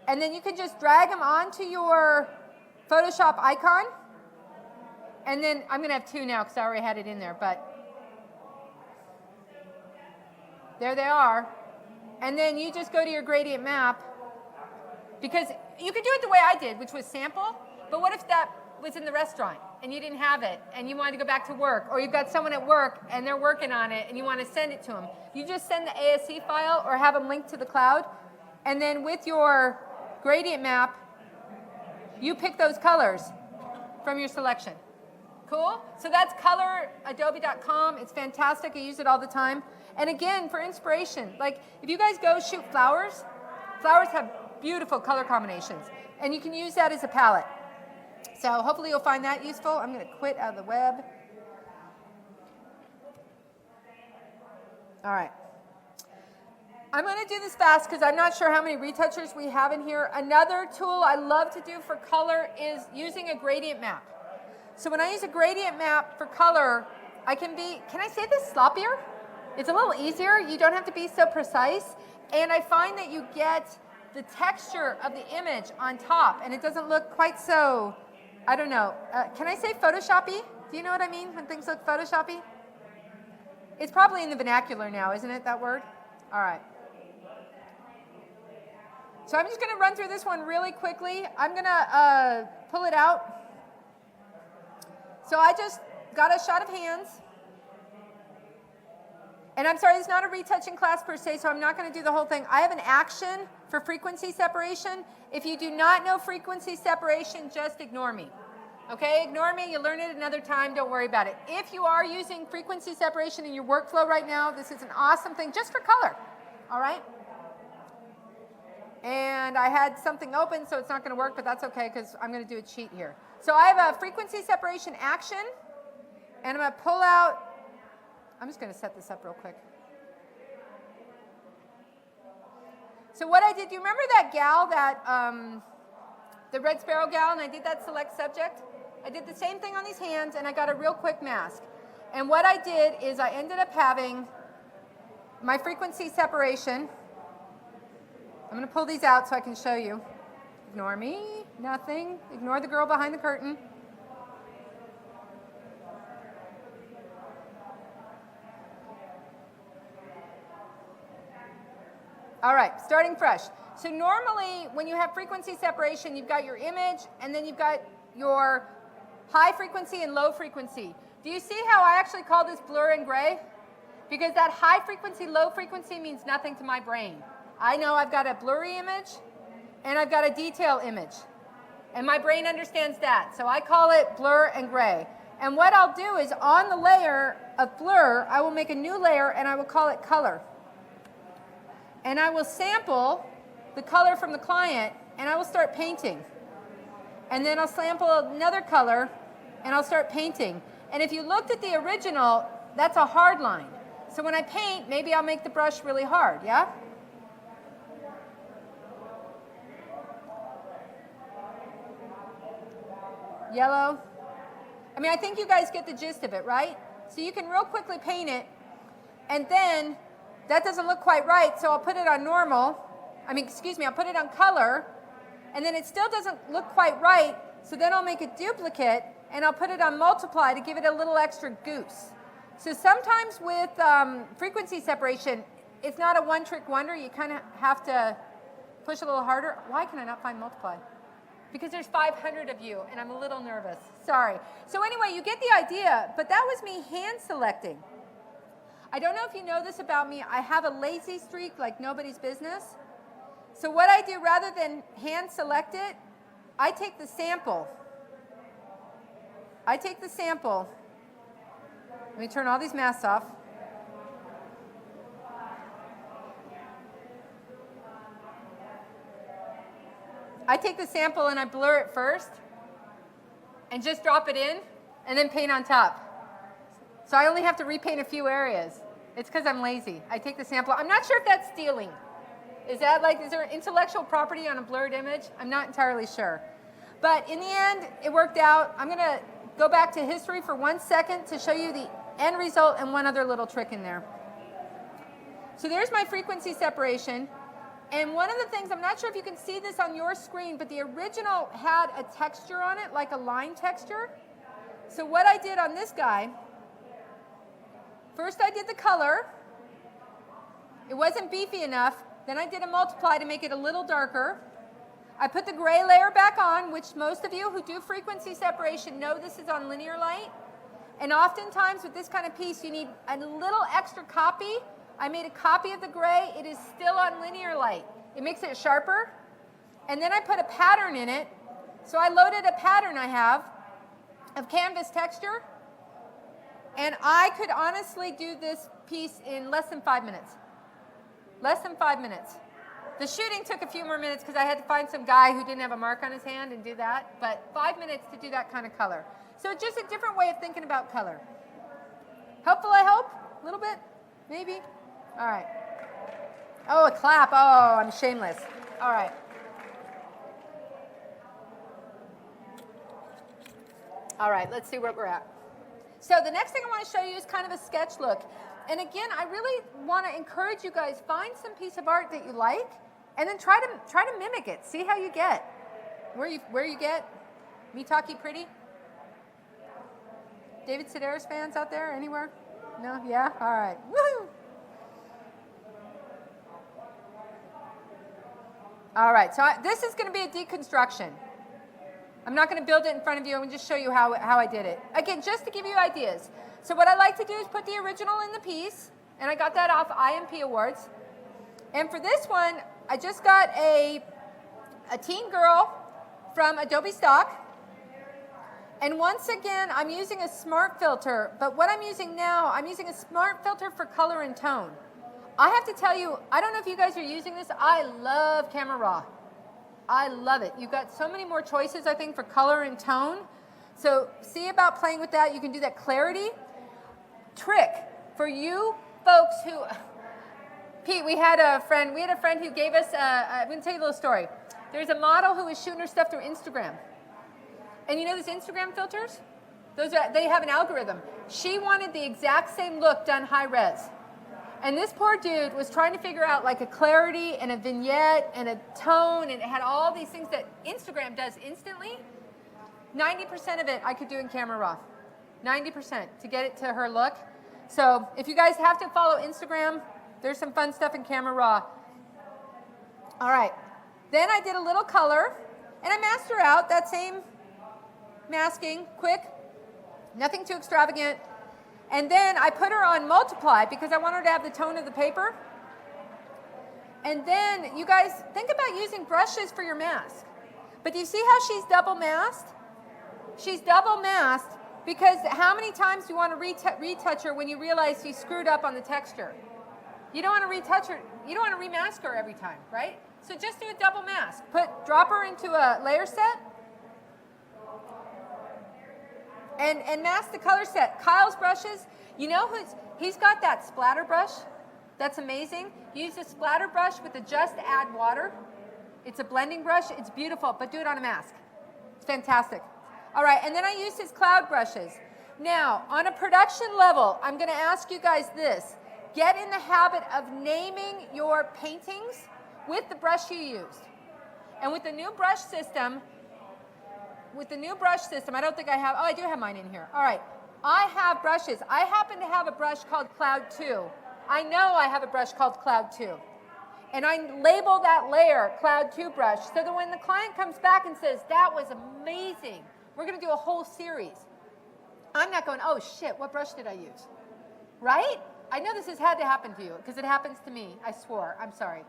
And then you can just drag them onto your Photoshop icon. And then I'm going to have 2 now because I already had it in there. But there they are. And then you just go to your gradient map. Because you could do it the way I did, which was sample. But what if that was in the restaurant and you didn't have it and you wanted to go back to work, or you've got someone at work and they're working on it and you want to send it to them? You just send the ASC file or have them linked to the cloud, and then with your gradient map, you pick those colors from your selection. Cool? So that's coloradobe.com. It's fantastic. I use it all the time. And again, for inspiration, like if you guys go shoot flowers, flowers have beautiful color combinations, and you can use that as a palette. So hopefully you'll find that useful. I'm going to quit out of the web. All right. I'm going to do this fast because I'm not sure how many retouchers we have in here. Another tool I love to do for color is using a gradient map. So when I use a gradient map for color, I can I say this, sloppier? It's a little easier. You don't have to be so precise. And I find that you get the texture of the image on top, and it doesn't look quite so, I don't know. Can I say Photoshoppy? Do you know what I mean when things look Photoshoppy? It's probably in the vernacular now, isn't it, that word? All right. So I'm just going to run through this one really quickly. I'm going to pull it out. So I just got a shot of hands. And I'm sorry, it's not a retouching class per se, so I'm not going to do the whole thing. I have an action for frequency separation. If you do not know frequency separation, just ignore me. Okay, ignore me. You'll learn it another time. Don't worry about it. If you are using frequency separation in your workflow right now, this is an awesome thing just for color. All right? And I had something open, so it's not going to work, but that's okay because I'm going to do a cheat here. So I have a frequency separation action, and I'm going to pull out. I'm just going to set this up real quick. So what I did, do you remember that gal, the Red Sparrow gal, and I did that select subject? I did the same thing on these hands, and I got a real quick mask. And what I did is I ended up having my frequency separation. I'm going to pull these out so I can show you. Ignore me, nothing. Ignore the girl behind the curtain. All right, starting fresh. So normally when you have frequency separation, you've got your image and then you've got your high frequency and low frequency. Do you see how I actually call this blur and gray? Because that high frequency, low frequency means nothing to my brain. I know I've got a blurry image and I've got a detail image. And my brain understands that. So I call it blur and gray. And what I'll do is on the layer of blur, I will make a new layer and I will call it color. And I will sample the color from the client, and I will start painting. And then I'll sample another color, and I'll start painting. And if you looked at the original, that's a hard line. So when I paint, maybe I'll make the brush really hard, yeah? Yellow. I mean, I think you guys get the gist of it, right? So you can real quickly paint it, and then that doesn't look quite right, so I'll put it on normal. I'll put it on color, and then it still doesn't look quite right, so then I'll make a duplicate, and I'll put it on multiply to give it a little extra goose. So sometimes with frequency separation, it's not a one-trick wonder. You kind of have to push a little harder. Why can I not find multiply? Because there's 500 of you, and I'm a little nervous. Sorry. So anyway, you get the idea, but that was me hand selecting. I don't know if you know this about me. I have a lazy streak like nobody's business. So what I do, rather than hand select it, I take the sample. Let me turn all these masks off. I take the sample and I blur it first and just drop it in and then paint on top. So I only have to repaint a few areas. It's because I'm lazy. I take the sample. I'm not sure if that's stealing. Is there an intellectual property on a blurred image? I'm not entirely sure. But in the end, it worked out. I'm going to go back to history for 1 second to show you the end result and one other little trick in there. So there's my frequency separation. And one of the things, I'm not sure if you can see this on your screen, but the original had a texture on it, like a line texture. So what I did on this guy, first I did the color. It wasn't beefy enough. Then I did a multiply to make it a little darker. I put the gray layer back on, which most of you who do frequency separation know this is on linear light. And oftentimes with this kind of piece, you need a little extra copy. I made a copy of the gray. It is still on linear light. It makes it sharper. And then I put a pattern in it. So I loaded a pattern I have of canvas texture. And I could honestly do this piece in less than 5 minutes. Less than 5 minutes. The shooting took a few more minutes because I had to find some guy who didn't have a mark on his hand and do that. But 5 minutes to do that kind of color. So it's just a different way of thinking about color. Helpful, I hope? A little bit? Maybe? All right. Oh, a clap. Oh, I'm shameless. All right. All right, let's see where we're at. So the next thing I want to show you is kind of a sketch look. And again, I really want to encourage you guys, find some piece of art that you like, and then try to mimic it. See how you get. Where you get? Me talkie pretty? David Sedaris fans out there? Anywhere? No? Yeah? All right. Woohoo! All right, so this is going to be a deconstruction. I'm not going to build it in front of you. I'm going to just show you how I did it. Again, just to give you ideas. So what I like to do is put the original in the piece, and I got that off IMP Awards. And for this one, I just got a teen girl from Adobe Stock. And once again, I'm using a smart filter, but what I'm using now, I'm using a smart filter for color and tone. I have to tell you, I don't know if you guys are using this, I love Camera Raw. I love it. You've got so many more choices, I think, for color and tone. So see about playing with that. You can do that clarity. Trick for you folks who, Pete, we had a friend who gave us, I'm going to tell you a little story. There's a model who was shooting her stuff through Instagram. And you know those Instagram filters? They have an algorithm. She wanted the exact same look done high res. And this poor dude was trying to figure out like a clarity and a vignette and a tone, and it had all these things that Instagram does instantly. 90% of it I could do in Camera Raw. 90% to get it to her look. So if you guys have to follow Instagram, there's some fun stuff in Camera Raw. All right. Then I did a little color, and I masked her out, that same masking, quick, nothing too extravagant. And then I put her on multiply because I want her to have the tone of the paper. And then you guys think about using brushes for your mask. But do you see how she's double masked? She's double masked because how many times do you want to retouch her when you realize you screwed up on the texture? You don't want to retouch her. You don't want to remask her every time, right? So just do a double mask. Drop her into a layer set. And mask the color set. Kyle's brushes, you know he's got that splatter brush. That's amazing. Use a splatter brush with the just add water. It's a blending brush. It's beautiful, but do it on a mask. It's fantastic. All right, and then I used his cloud brushes. Now, on a production level, I'm going to ask you guys this. Get in the habit of naming your paintings with the brush you used. And with the new brush system, I don't think I have, I do have mine in here. All right, I have brushes. I happen to have a brush called Cloud 2. I know I have a brush called Cloud 2. And I label that layer Cloud 2 brush so that when the client comes back and says, that was amazing, we're going to do a whole series. I'm not going, oh shit, what brush did I use? Right? I know this has had to happen to you because it happens to me. I swore. I'm sorry.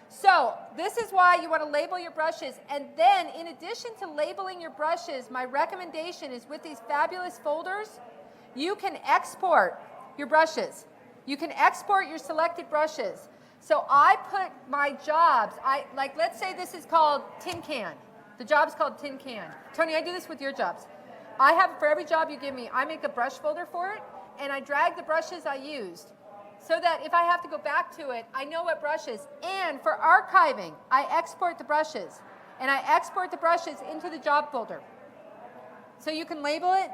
So this is why you want to label your brushes. And then in addition to labeling your brushes, my recommendation is with these fabulous folders, you can export your brushes. You can export your selected brushes. So I put my jobs, like let's say this is called Tin Can. The job's called Tin Can. Tony, I do this with your jobs. I have, for every job you give me, I make a brush folder for it, and I drag the brushes I used so that if I have to go back to it, I know what brushes. And for archiving, I export the brushes, and I export the brushes into the job folder. So you can label it.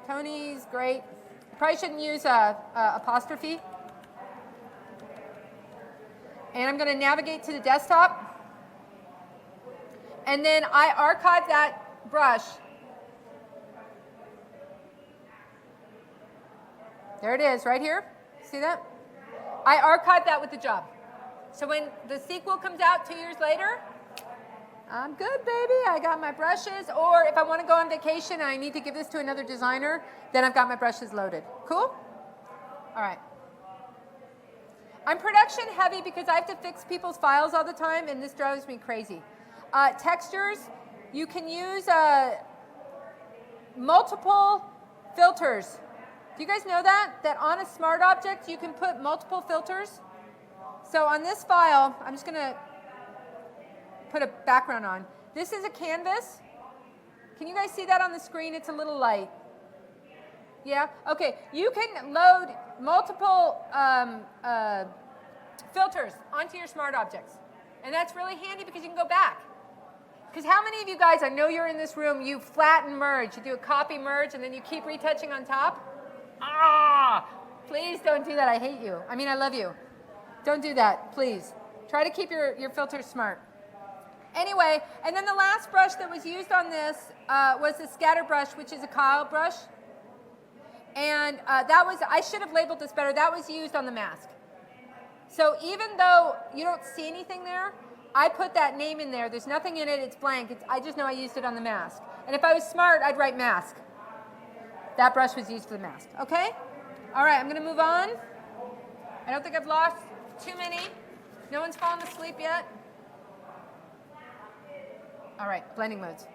Tony's great. Probably shouldn't use apostrophe. And I'm going to navigate to the desktop. And then I archive that brush. There it is, right here. See that? I archive that with the job. So when the sequel comes out 2 years later, I'm good, baby. I got my brushes. Or if I want to go on vacation and I need to give this to another designer, then I've got my brushes loaded. Cool? All right. I'm production heavy because I have to fix people's files all the time, and this drives me crazy. Textures, you can use multiple filters. Do you guys know that? That on a smart object, you can put multiple filters. So on this file, I'm just going to put a background on. This is a canvas. Can you guys see that on the screen? It's a little light. Yeah? Okay. You can load multiple filters onto your smart objects. And that's really handy because you can go back. Because how many of you guys, I know you're in this room, you flatten merge, you do a copy merge, and then you keep retouching on top? Please don't do that. I hate you. I mean, I love you. Don't do that, please. Try to keep your filters smart. Anyway, and then the last brush that was used on this was the scatter brush, which is a Kyle brush. And that was, I should have labeled this better, that was used on the mask. So even though you don't see anything there, I put that name in there. There's nothing in it, it's blank. I just know I used it on the mask. And if I was smart, I'd write mask. That brush was used for the mask, okay? All right, I'm gonna move on. I don't think I've lost too many. No one's fallen asleep yet. All right, blending modes.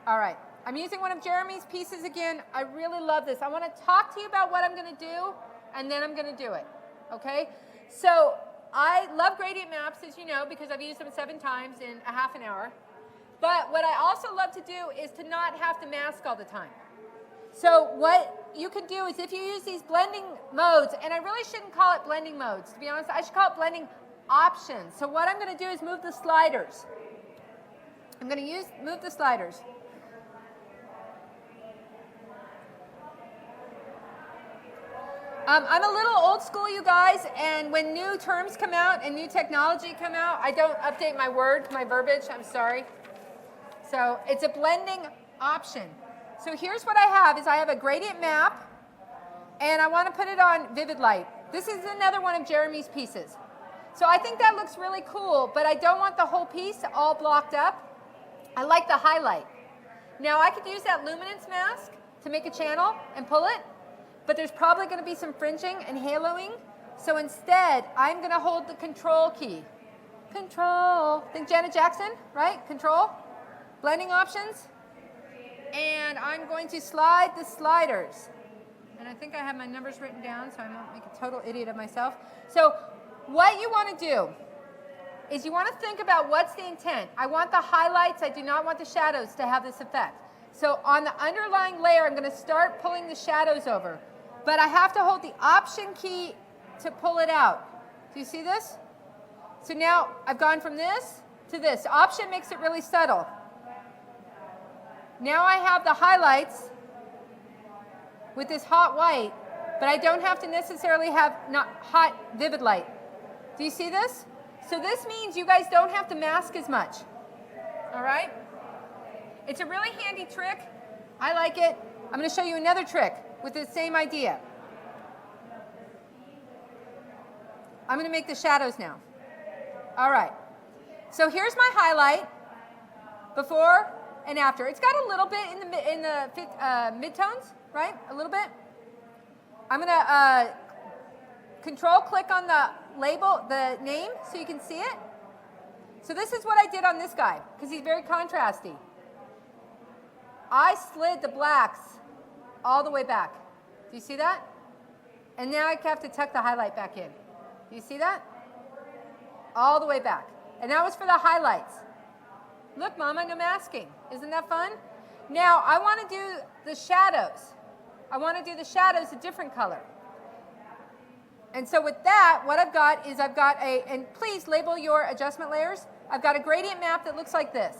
All right, I'm using one of Jeremy's pieces again. I really love this. I want to talk to you about what I'm going to do, and then I'm going to do it, okay? So I love gradient maps, as you know, because I've used them 7 times in a half an hour. But what I also love to do is to not have to mask all the time. So what you can do is if you use these blending modes, and I really shouldn't call it blending modes, to be honest, I should call it blending options. So what I'm going to do is move the sliders. I'm going to move the sliders. I'm a little old school, you guys, and when new terms come out and new technology come out, I don't update my verbiage, I'm sorry. So it's a blending option. So here's what I have, is I have a gradient map, and I want to put it on vivid light. This is another one of Jeremy's pieces. So I think that looks really cool, but I don't want the whole piece all blocked up. I like the highlight. Now I could use that luminance mask to make a channel and pull it, but there's probably going to be some fringing and haloing. So instead, I'm going to hold the control key. Control. Think Janet Jackson, right? Control. Blending options. And I'm going to slide the sliders. And I think I have my numbers written down so I won't make a total idiot of myself. So what you want to do is you want to think about what's the intent. I want the highlights. I do not want the shadows to have this effect. So on the underlying layer, I'm going to start pulling the shadows over. But I have to hold the Option key to pull it out. Do you see this? So now I've gone from this to this. Option makes it really subtle. Now I have the highlights with this hot white, but I don't have to necessarily have not hot vivid light. Do you see this? So this means you guys don't have to mask as much. All right? It's a really handy trick. I like it. I'm going to show you another trick with the same idea. I'm going to make the shadows now. All right. So here's my highlight before and after. It's got a little bit in the midtones, right? A little bit. I'm going to control click on the label, the name, so you can see it. So this is what I did on this guy, because he's very contrasty. I slid the blacks all the way back. Do you see that? And now I have to tuck the highlight back in. Do you see that? All the way back. And that was for the highlights. Look, Mama, no masking. Isn't that fun? Now, I want to do the shadows. I want to do the shadows a different color. And so with that, what I've got is and please label your adjustment layers. I've got a gradient map that looks like this.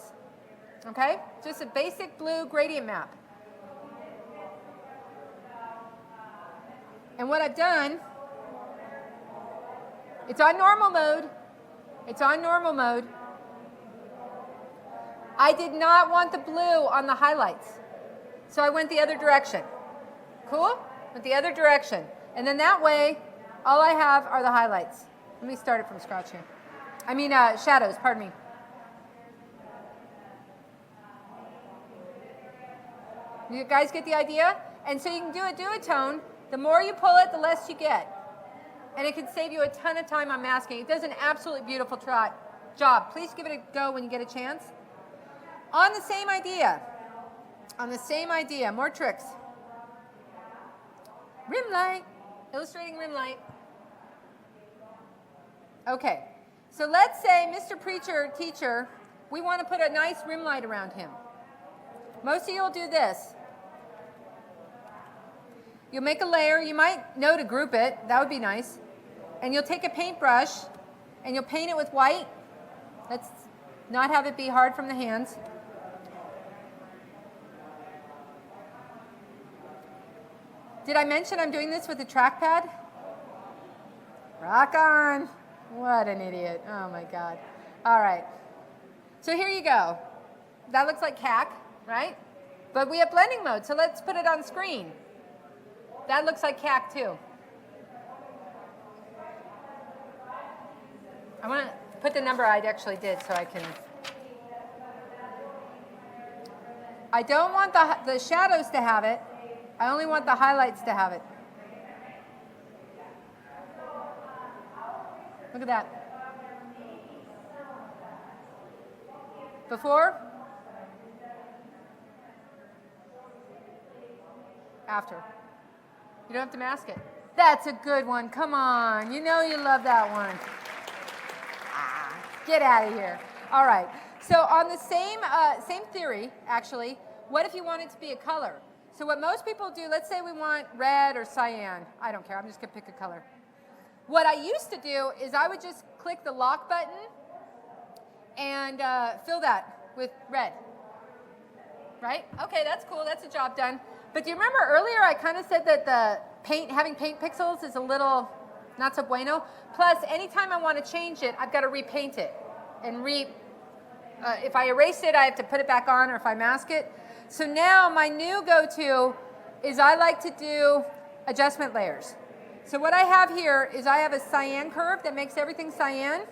Okay? Just a basic blue gradient map. And what I've done, it's on normal mode. It's on normal mode. I did not want the blue on the highlights. So I went the other direction. Cool? Went the other direction. And then that way, all I have are the highlights. Let me start it from scratch here. I mean, shadows, pardon me. You guys get the idea? And so you can do a duotone. The more you pull it, the less you get. And it can save you a ton of time on masking. It does an absolutely beautiful job. Please give it a go when you get a chance. On the same idea. On the same idea. More tricks. Rim light. Illustrating rim light. Okay. So let's say Mr. Preacher, teacher, we want to put a nice rim light around him. Most of you will do this. You'll make a layer. You might know to group it. That would be nice. And you'll take a paintbrush and you'll paint it with white. Let's not have it be hard from the hands. Did I mention I'm doing this with a trackpad? Rock on. What an idiot. Oh my God. All right. So here you go. That looks like CAC, right? But we have blending mode, so let's put it on screen. That looks like CAC too. I want to put the number I actually did so I can. I don't want the shadows to have it. I only want the highlights to have it. Look at that. Before. After. You don't have to mask it. That's a good one. Come on. You know you love that one. Get out of here. All right. So on the same theory, actually, what if you want it to be a color? So what most people do, let's say we want red or cyan. I don't care. I'm just going to pick a color. What I used to do is I would just click the lock button and fill that with red. Right? Okay, that's cool. That's a job done. But do you remember earlier I kind of said that the having paint pixels is a little not so bueno? Plus, anytime I want to change it, I've got to repaint it. And if I erase it, I have to put it back on, or if I mask it. So now my new go-to is I like to do adjustment layers. So what I have here is I have a cyan curve that makes everything cyan.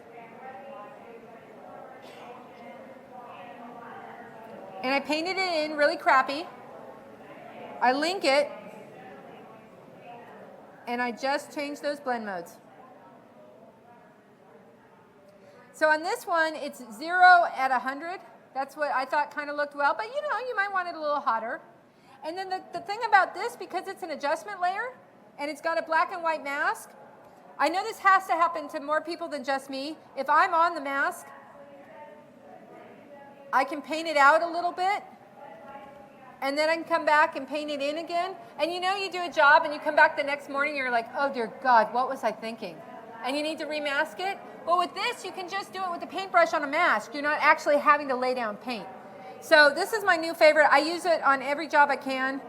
And I painted it in really crappy. I link it. And I just change those blend modes. So on this one, it's 0 at 100. That's what I thought kind of looked well. But you know, you might want it a little hotter. And then the thing about this, because it's an adjustment layer, and it's got a black and white mask, I know this has to happen to more people than just me. If I'm on the mask, I can paint it out a little bit, and then I can come back and paint it in again. And you know, you do a job, and you come back the next morning, you're like, oh dear God, what was I thinking? And you need to remask it. But with this, you can just do it with a paintbrush on a mask. You're not actually having to lay down paint. So this is my new favorite. I use it on every job I can.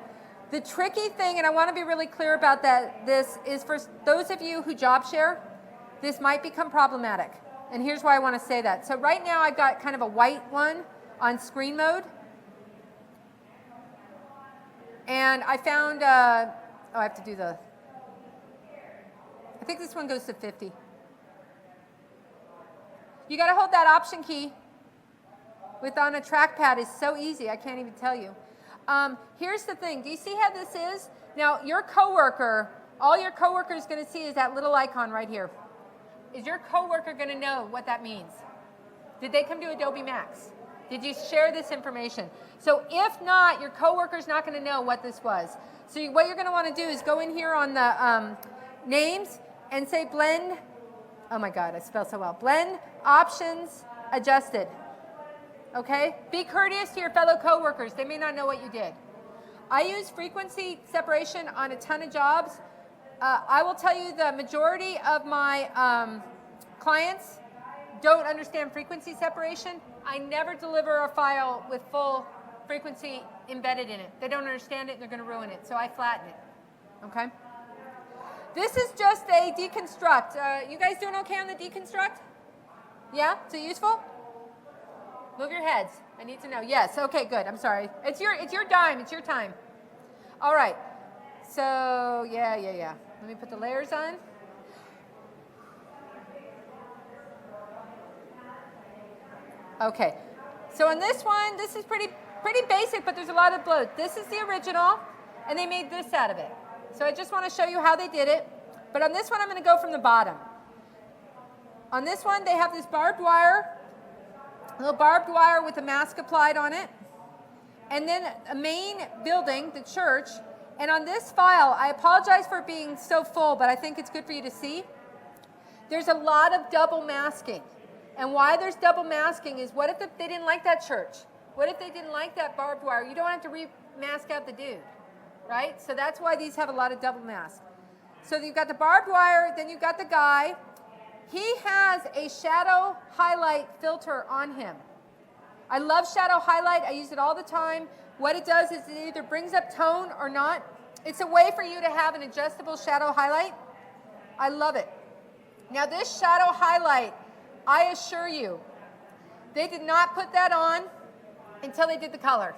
The tricky thing, and I want to be really clear about this is for those of you who job share, this might become problematic. And here's why I want to say that. So right now I've got kind of a white one on screen mode. And I found, I have to do I think this one goes to 50. You got to hold that Option key on a trackpad. Is so easy. I can't even tell you. Here's the thing. Do you see how this is? Now, your coworker, all your coworker is going to see is that little icon right here. Is your coworker going to know what that means? Did they come to Adobe Max? Did you share this information? So if not, your coworker's not going to know what this was. So what you're going to want to do is go in here on the names and say blend. Oh my God, I spell so well. Blend options adjusted. Okay? Be courteous to your fellow coworkers. They may not know what you did. I use frequency separation on a ton of jobs. I will tell you the majority of my clients don't understand frequency separation. I never deliver a file with full frequency embedded in it. They don't understand it and they're going to ruin it. So I flatten it. Okay? This is just a deconstruct. You guys doing okay on the deconstruct? Yeah? Is it useful? Move your heads. I need to know. Yes. Okay, good. I'm sorry. It's your dime. It's your time. All right. So, yeah. Let me put the layers on. Okay. So on this one, this is pretty basic, but there's a lot of bloat. This is the original, and they made this out of it. So I just want to show you how they did it. But on this one, I'm going to go from the bottom. On this one, they have this barbed wire, a little barbed wire with a mask applied on it. And then a main building, the church. And on this file, I apologize for being so full, but I think it's good for you to see. There's a lot of double masking. And why there's double masking is, what if they didn't like that church? What if they didn't like that barbed wire? You don't have to re-mask out the dude, right? So that's why these have a lot of double mask. So you've got the barbed wire, then you've got the guy. He has a shadow highlight filter on him. I love shadow highlight. I use it all the time. What it does is it either brings up tone or not. It's a way for you to have an adjustable shadow highlight. I love it. Now this shadow highlight, I assure you, they did not put that on until they did the color.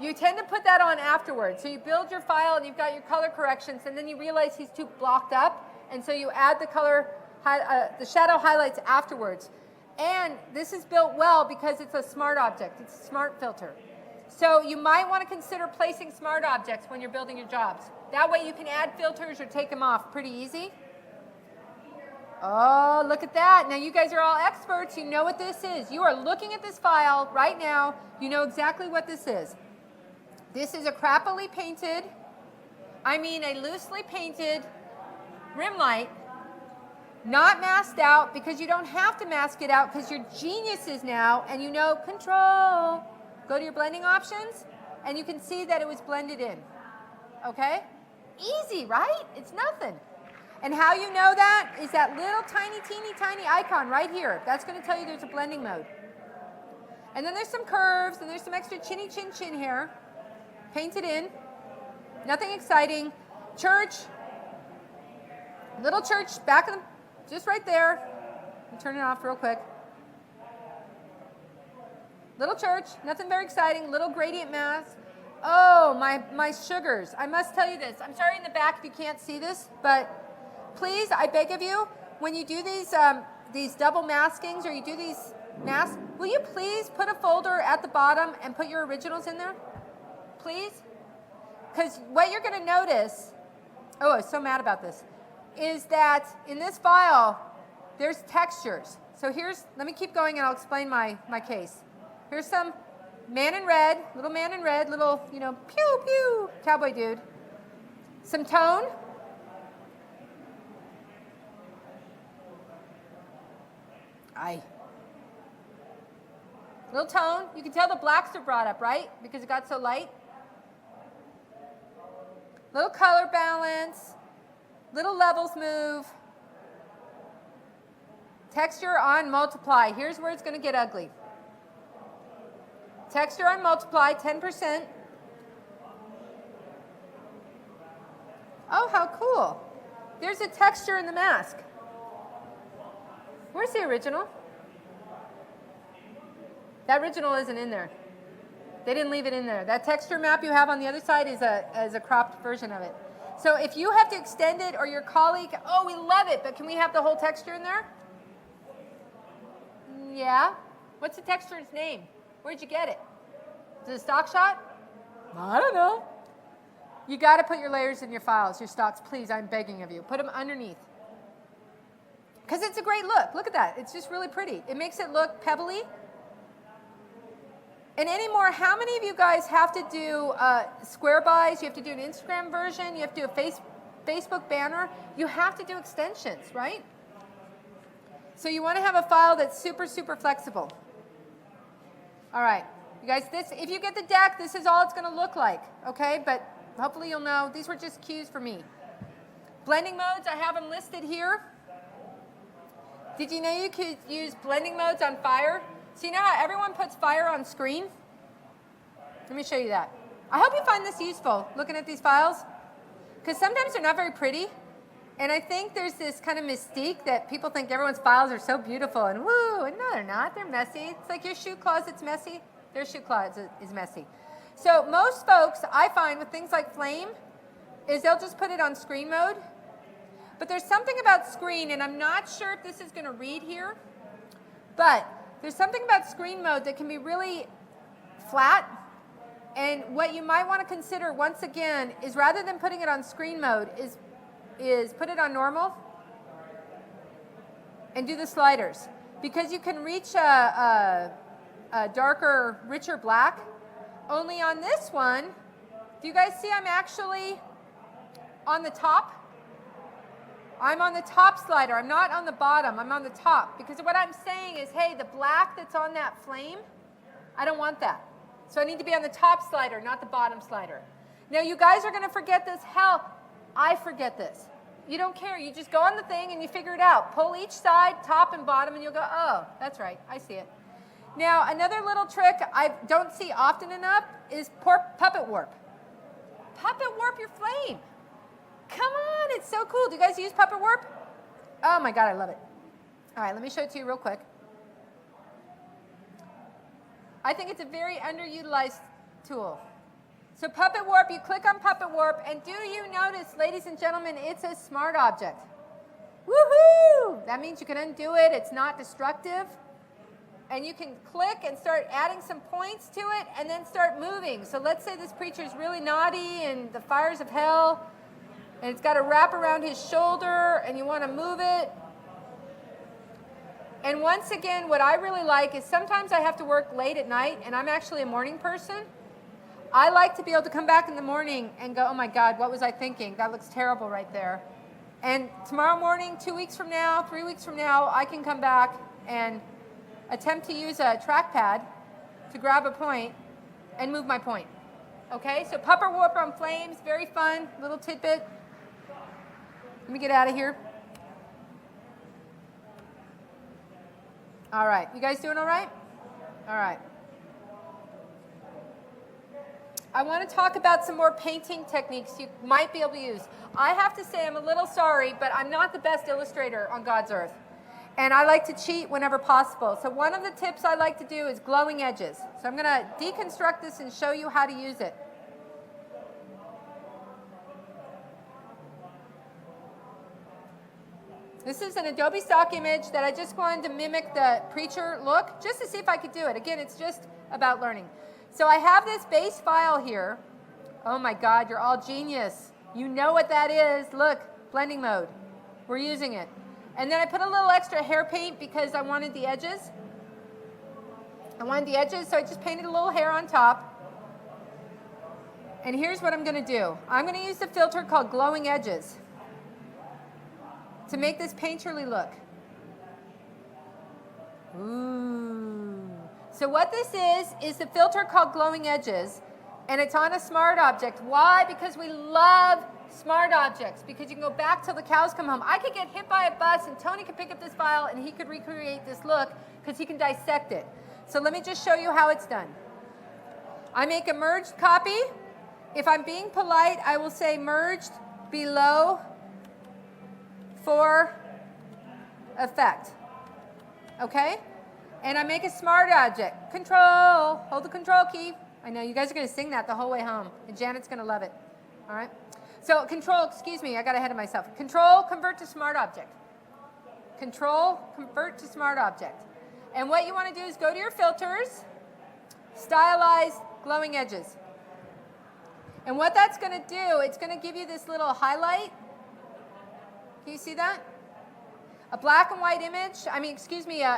You tend to put that on afterwards. So you build your file and you've got your color corrections, and then you realize he's too blocked up, and so you add the color, the shadow highlights afterwards. And this is built well because it's a smart object. It's a smart filter. So you might want to consider placing smart objects when you're building your jobs. That way you can add filters or take them off pretty easy. Oh, look at that. Now you guys are all experts. You know what this is. You are looking at this file right now. You know exactly what this is. This is a crappily painted, I mean a loosely painted rim light, not masked out, because you don't have to mask it out because you're geniuses now and you know control. Go to your blending options and you can see that it was blended in. Okay? Easy, right? It's nothing. And how you know that is that little tiny, teeny, tiny icon right here. That's going to tell you there's a blending mode. And then there's some curves and there's some extra chinny chin chin here. Painted in. Nothing exciting. Church. Little church back of the, just right there. I'll turn it off real quick. Little church. Nothing very exciting. Little gradient mask. Oh, my sugars. I must tell you this. I'm sorry in the back if you can't see this, but please, I beg of you, when you do these double maskings or you do these masks, will you please put a folder at the bottom and put your originals in there? Please? Because what you're going to notice, oh, I was so mad about this, is that in this file, there's textures. So here's, let me keep going and I'll explain my case. Here's some man in red, little, you know, pew, pew, cowboy dude. Some tone. Little tone. You can tell the blacks are brought up, right? Because it got so light. Little color balance. Little levels move. Texture on multiply. Here's where it's going to get ugly. Texture on multiply, 10%. Oh, how cool. There's a texture in the mask. Where's the original? That original isn't in there. They didn't leave it in there. That texture map you have on the other side is a cropped version of it. So if you have to extend it or your colleague, oh, we love it, but can we have the whole texture in there? Yeah. What's the texture's name? Where'd you get it? Is it a stock shot? I don't know. You got to put your layers in your files, your stocks, please. I'm begging of you. Put them underneath. Because it's a great look. Look at that. It's just really pretty. It makes it look pebbly. And anymore, how many of you guys have to do square buys? You have to do an Instagram version. You have to do a Facebook banner. You have to do extensions, right? So you want to have a file that's super, super flexible. All right. You guys, this, if you get the deck, this is all it's going to look like, okay? But hopefully you'll know. These were just cues for me. Blending modes, I have them listed here. Did you know you could use blending modes on fire? So you know how everyone puts fire on screen? Let me show you that. I hope you find this useful, looking at these files. Because sometimes they're not very pretty. And I think there's this kind of mystique that people think everyone's files are so beautiful and woo, and no, they're not. They're messy. It's like your shoe closet's messy. Their shoe closet is messy. So most folks, I find with things like Flame, is they'll just put it on screen mode. But there's something about screen, and I'm not sure if this is going to read here, but there's something about screen mode that can be really flat. And what you might want to consider once again is rather than putting it on screen mode is put it on normal and do the sliders. Because you can reach a darker, richer black. Only on this one, do you guys see I'm actually on the top? I'm on the top slider. I'm not on the bottom. I'm on the top. Because what I'm saying is, hey, the black that's on that flame, I don't want that. So I need to be on the top slider, not the bottom slider. Now, you guys are going to forget this. Hell, I forget this. You don't care. You just go on the thing and you figure it out. Pull each side, top and bottom, and you'll go, oh, that's right. I see it. Now, another little trick I don't see often enough is puppet warp. Puppet warp your flame. Come on, it's so cool. Do you guys use Puppet warp? Oh my God, I love it. All right, let me show it to you real quick. I think it's a very underutilized tool. So Puppet warp, you click on Puppet warp, and do you notice, ladies and gentlemen, it's a smart object. Woohoo! That means you can undo it, it's not destructive. And you can click and start adding some points to it and then start moving. So let's say this preacher's really naughty and the fires of hell, and it's got a wrap around his shoulder, and you want to move it. And once again, what I really like is sometimes I have to work late at night, and I'm actually a morning person. I like to be able to come back in the morning and go, oh my God, what was I thinking? That looks terrible right there. And tomorrow morning, 2 weeks from now, 3 weeks from now, I can come back and attempt to use a trackpad to grab a point and move my point. Okay, so Puppet warp on flames, very fun, little tidbit. Let me get out of here. All right, you guys doing all right? All right. I want to talk about some more painting techniques you might be able to use. I have to say I'm a little sorry, but I'm not the best illustrator on God's earth. And I like to cheat whenever possible. So one of the tips I like to do is glowing edges. So I'm going to deconstruct this and show you how to use it. This is an Adobe stock image that I just wanted to mimic the preacher look, just to see if I could do it. Again, it's just about learning. So I have this base file here. Oh my God, you're all genius. You know what that is. Look, blending mode. We're using it. And then I put a little extra hair paint because I wanted the edges. So I just painted a little hair on top. And here's what I'm going to do. I'm going to use the filter called Glowing Edges to make this painterly look. Ooh. So what this is the filter called Glowing Edges, and it's on a smart object. Why? Because we love smart objects, because you can go back till the cows come home. I could get hit by a bus, and Tony could pick up this file, and he could recreate this look, because he can dissect it. So let me just show you how it's done. I make a merged copy. If I'm being polite, I will say merged below for effect. Okay? And I make a smart object. Control. Hold the control key. I know you guys are going to sing that the whole way home. And Janet's going to love it. All right? So control, excuse me, I got ahead of myself. Control, convert to smart object. Control, convert to smart object. And what you want to do is go to your filters, stylize glowing edges. And what that's going to do, it's going to give you this little highlight. Can you see that? A black and white image,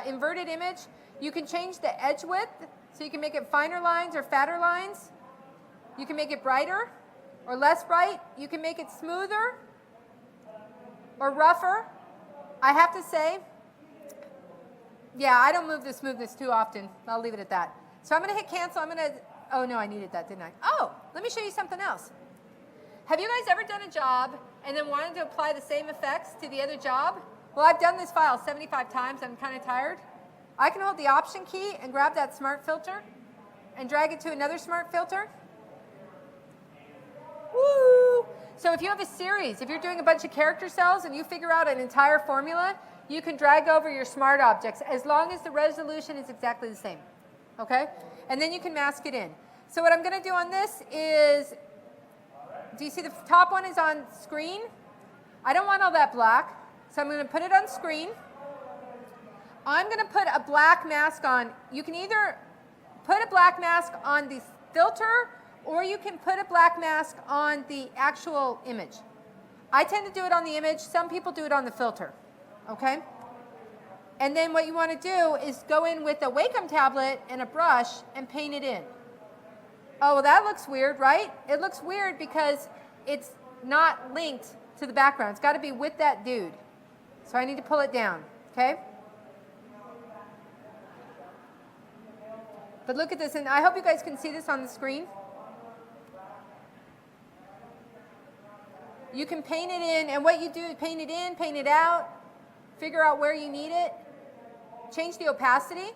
inverted image. You can change the edge width, so you can make it finer lines or fatter lines. You can make it brighter or less bright. You can make it smoother or rougher. I have to say, yeah, I don't move the smoothness too often. I'll leave it at that. So I'm going to hit cancel. Oh no, I needed that, didn't I? Oh, let me show you something else. Have you guys ever done a job and then wanted to apply the same effects to the other job? Well, I've done this file 75 times. I'm kind of tired. I can hold the Option key and grab that smart filter and drag it to another smart filter. Woo! So if you have a series, if you're doing a bunch of character cells and you figure out an entire formula, you can drag over your smart objects as long as the resolution is exactly the same. Okay? And then you can mask it in. So what I'm going to do on this is, do you see the top one is on screen? I don't want all that black, so I'm going to put it on screen. I'm going to put a black mask on. You can either put a black mask on the filter, or you can put a black mask on the actual image. I tend to do it on the image. Some people do it on the filter. Okay? And then what you want to do is go in with a Wacom tablet and a brush and paint it in. Oh, well, that looks weird, right? It looks weird because it's not linked to the background. It's got to be with that dude. So I need to pull it down, okay? But look at this, and I hope you guys can see this on the screen. You can paint it in, and what you do is paint it in, paint it out, figure out where you need it, change the opacity.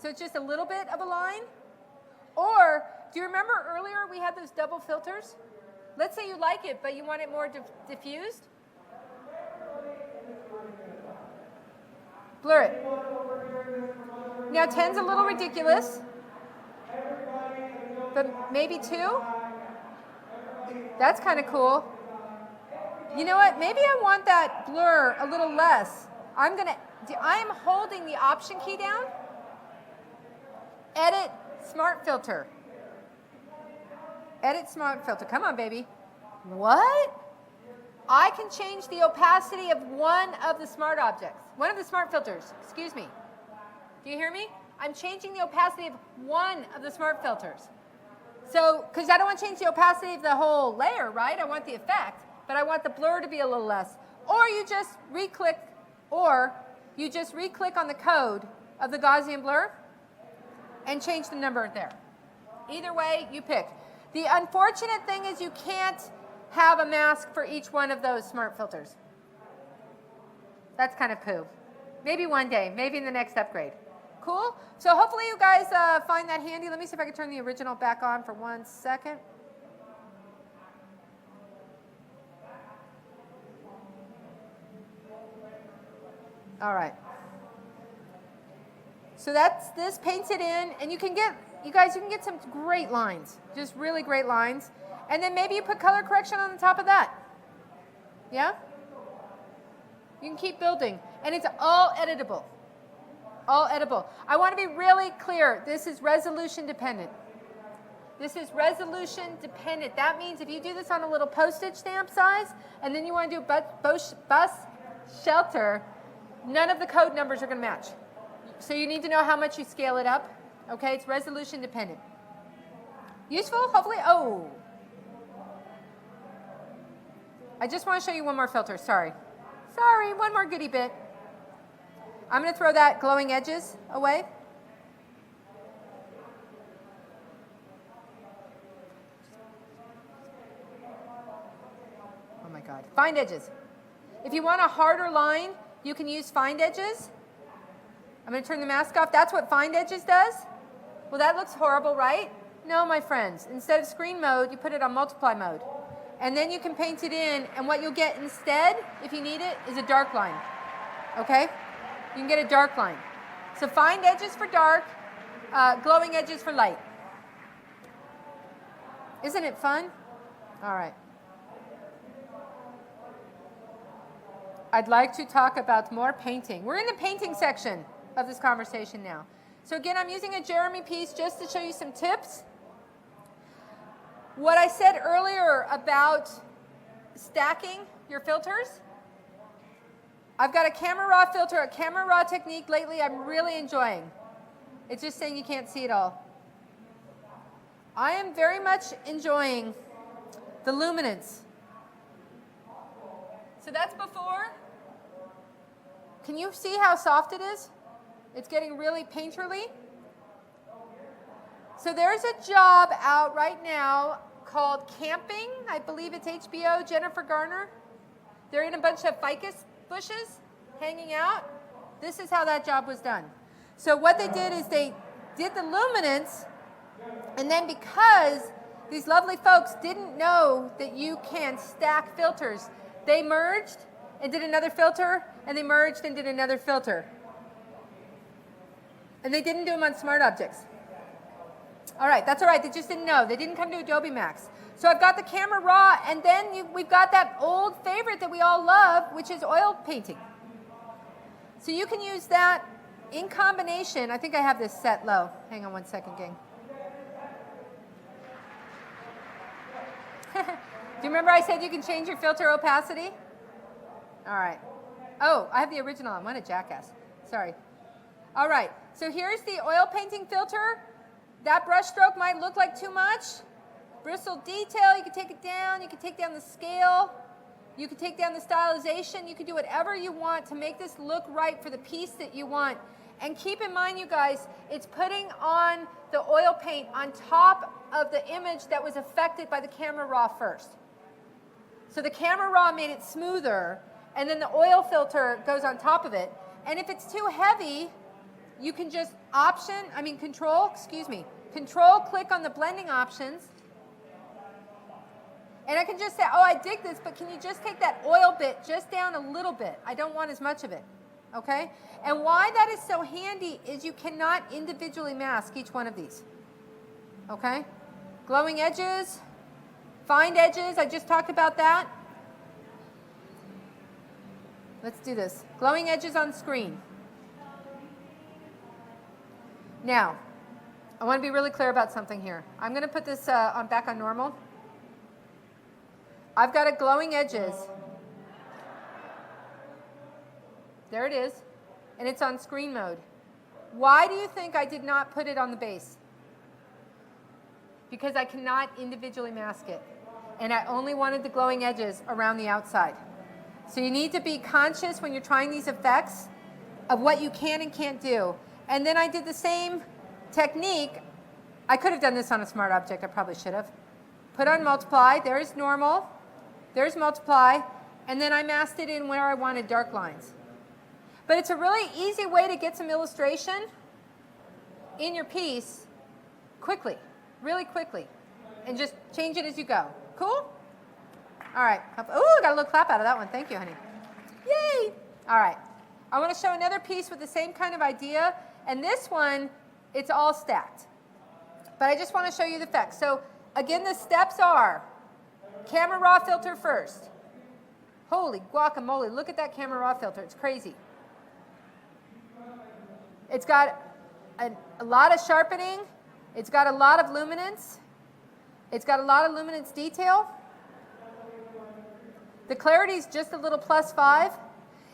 So it's just a little bit of a line. Or, do you remember earlier we had those double filters? Let's say you like it, but you want it more diffused. Blur it. Now 10's a little ridiculous, but maybe 2? That's kind of cool. You know what? Maybe I want that blur a little less. I am holding the Option key down. Edit Smart Filter. Edit Smart Filter. Come on, baby. What? I can change the opacity of one of the smart objects. One of the smart filters. Excuse me. Do you hear me? I'm changing the opacity of one of the smart filters. So, because I don't want to change the opacity of the whole layer, right? I want the effect, but I want the blur to be a little less. Or you just re-click on the code of the Gaussian blur and change the number there. Either way, you pick. The unfortunate thing is you can't have a mask for each one of those smart filters. That's kind of poo. Maybe one day, maybe in the next upgrade. Cool? So hopefully you guys find that handy. Let me see if I can turn the original back on for 1 second. All right. So that's this painted in, and you can get some great lines, just really great lines. And then maybe you put color correction on the top of that. Yeah? You can keep building. And it's all editable. All editable. I want to be really clear. This is resolution dependent. This is resolution dependent. That means if you do this on a little postage stamp size, and then you want to do bus shelter, none of the code numbers are going to match. So you need to know how much you scale it up. Okay, it's resolution dependent. Useful, hopefully. Oh. I just want to show you one more filter, sorry. Sorry, one more goodie bit. I'm going to throw that glowing edges away. Oh my God, find edges. If you want a harder line, you can use find edges. I'm going to turn the mask off. That's what find edges does. Well, that looks horrible, right? No, my friends. Instead of screen mode, you put it on multiply mode. And then you can paint it in, and what you'll get instead, if you need it, is a dark line. Okay? You can get a dark line. So find edges for dark, glowing edges for light. Isn't it fun? All right. I'd like to talk about more painting. We're in the painting section of this conversation now. So again, I'm using a Jeremy piece just to show you some tips. What I said earlier about stacking your filters, I've got a camera raw filter, a camera raw technique lately I'm really enjoying. It's just saying you can't see it all. I am very much enjoying the luminance. So that's before. Can you see how soft it is? It's getting really painterly. So there's a job out right now called Camping. I believe it's HBO, Jennifer Garner. They're in a bunch of ficus bushes hanging out. This is how that job was done. So what they did is they did the luminance, and then because these lovely folks didn't know that you can stack filters, they merged and did another filter, and they merged and did another filter. And they didn't do them on smart objects. All right, that's all right. They just didn't know. They didn't come to Adobe Max. So I've got the camera raw, and then we've got that old favorite that we all love, which is oil painting. So you can use that in combination. I think I have this set low. Hang on 1 second, gang. Do you remember I said you can change your filter opacity? All right. Oh, I have the original on. What a jackass. Sorry. All right. So here's the oil painting filter. That brush stroke might look like too much. Bristle detail, you can take it down. You can take down the scale. You can take down the stylization. You can do whatever you want to make this look right for the piece that you want. And keep in mind, you guys, it's putting on the oil paint on top of the image that was affected by the camera raw first. So the camera raw made it smoother, and then the oil filter goes on top of it. And if it's too heavy, you can just control click on the blending options. And I can just say, oh, I dig this, but can you just take that oil bit just down a little bit? I don't want as much of it, okay? And why that is so handy is you cannot individually mask each one of these, okay? Glowing edges, find edges, I just talked about that. Let's do this. Glowing edges on screen. Now, I want to be really clear about something here. I'm going to put this back on normal. I've got a glowing edges. There it is. And it's on screen mode. Why do you think I did not put it on the base? Because I cannot individually mask it. And I only wanted the glowing edges around the outside. So you need to be conscious when you're trying these effects of what you can and can't do. And then I did the same technique. I could have done this on a smart object. I probably should have. Put on multiply. There's normal. There's multiply. And then I masked it in where I wanted dark lines. But it's a really easy way to get some illustration in your piece quickly, really quickly. And just change it as you go. Cool? All right. Ooh, got a little clap out of that one. Thank you, honey. Yay! All right. I want to show another piece with the same kind of idea. And this one, it's all stacked. But I just want to show you the effects. So again, the steps are camera raw filter first. Holy guacamole, look at that camera raw filter. It's crazy. It's got a lot of sharpening. It's got a lot of luminance. It's got a lot of luminance detail. The clarity is just a little +5.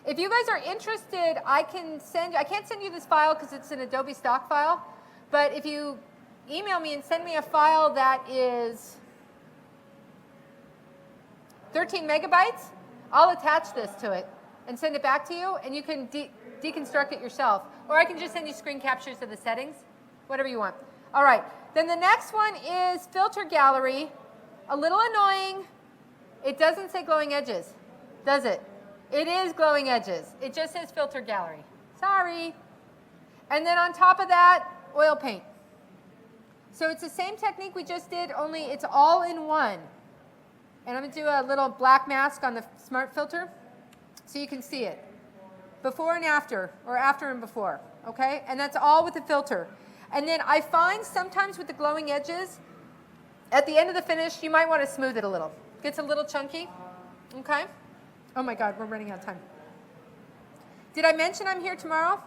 If you guys are interested, I can't send you this file because it's an Adobe stock file, but if you email me and send me a file that is 13 megabytes, I'll attach this to it and send it back to you, and you can deconstruct it yourself. Or I can just send you screen captures of the settings, whatever you want. All right, then the next one is filter gallery. A little annoying. It doesn't say glowing edges, does it? It is glowing edges. It just says filter gallery. Sorry. And then on top of that, oil paint. So it's the same technique we just did, only it's all in one. And I'm going to do a little black mask on the smart filter so you can see it. Before and after, or after and before, okay? And that's all with the filter. And then I find sometimes with the glowing edges, at the end of the finish, you might want to smooth it a little. Gets a little chunky, okay? Oh my God, we're running out of time. Did I mention I'm here tomorrow?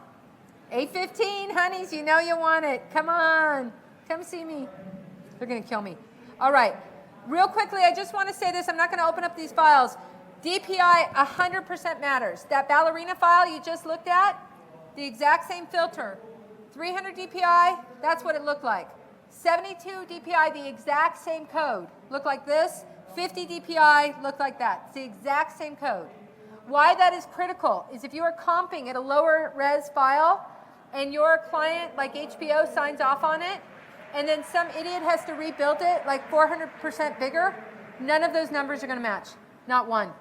8:15, honeys, you know you want it. Come on, come see me. They're gonna kill me. All right, real quickly, I just wanna say this. I'm not gonna open up these files. DPI 100% matters. That ballerina file you just looked at, the exact same filter. 300 DPI, that's what it looked like. 72 DPI, the exact same code. Looked like this. 50 DPI, looked like that. It's the exact same code. Why that is critical is if you are comping at a lower res file and your client, like HBO, signs off on it, and then some idiot has to rebuild it like 400% bigger, none of those numbers are going to match. Not one.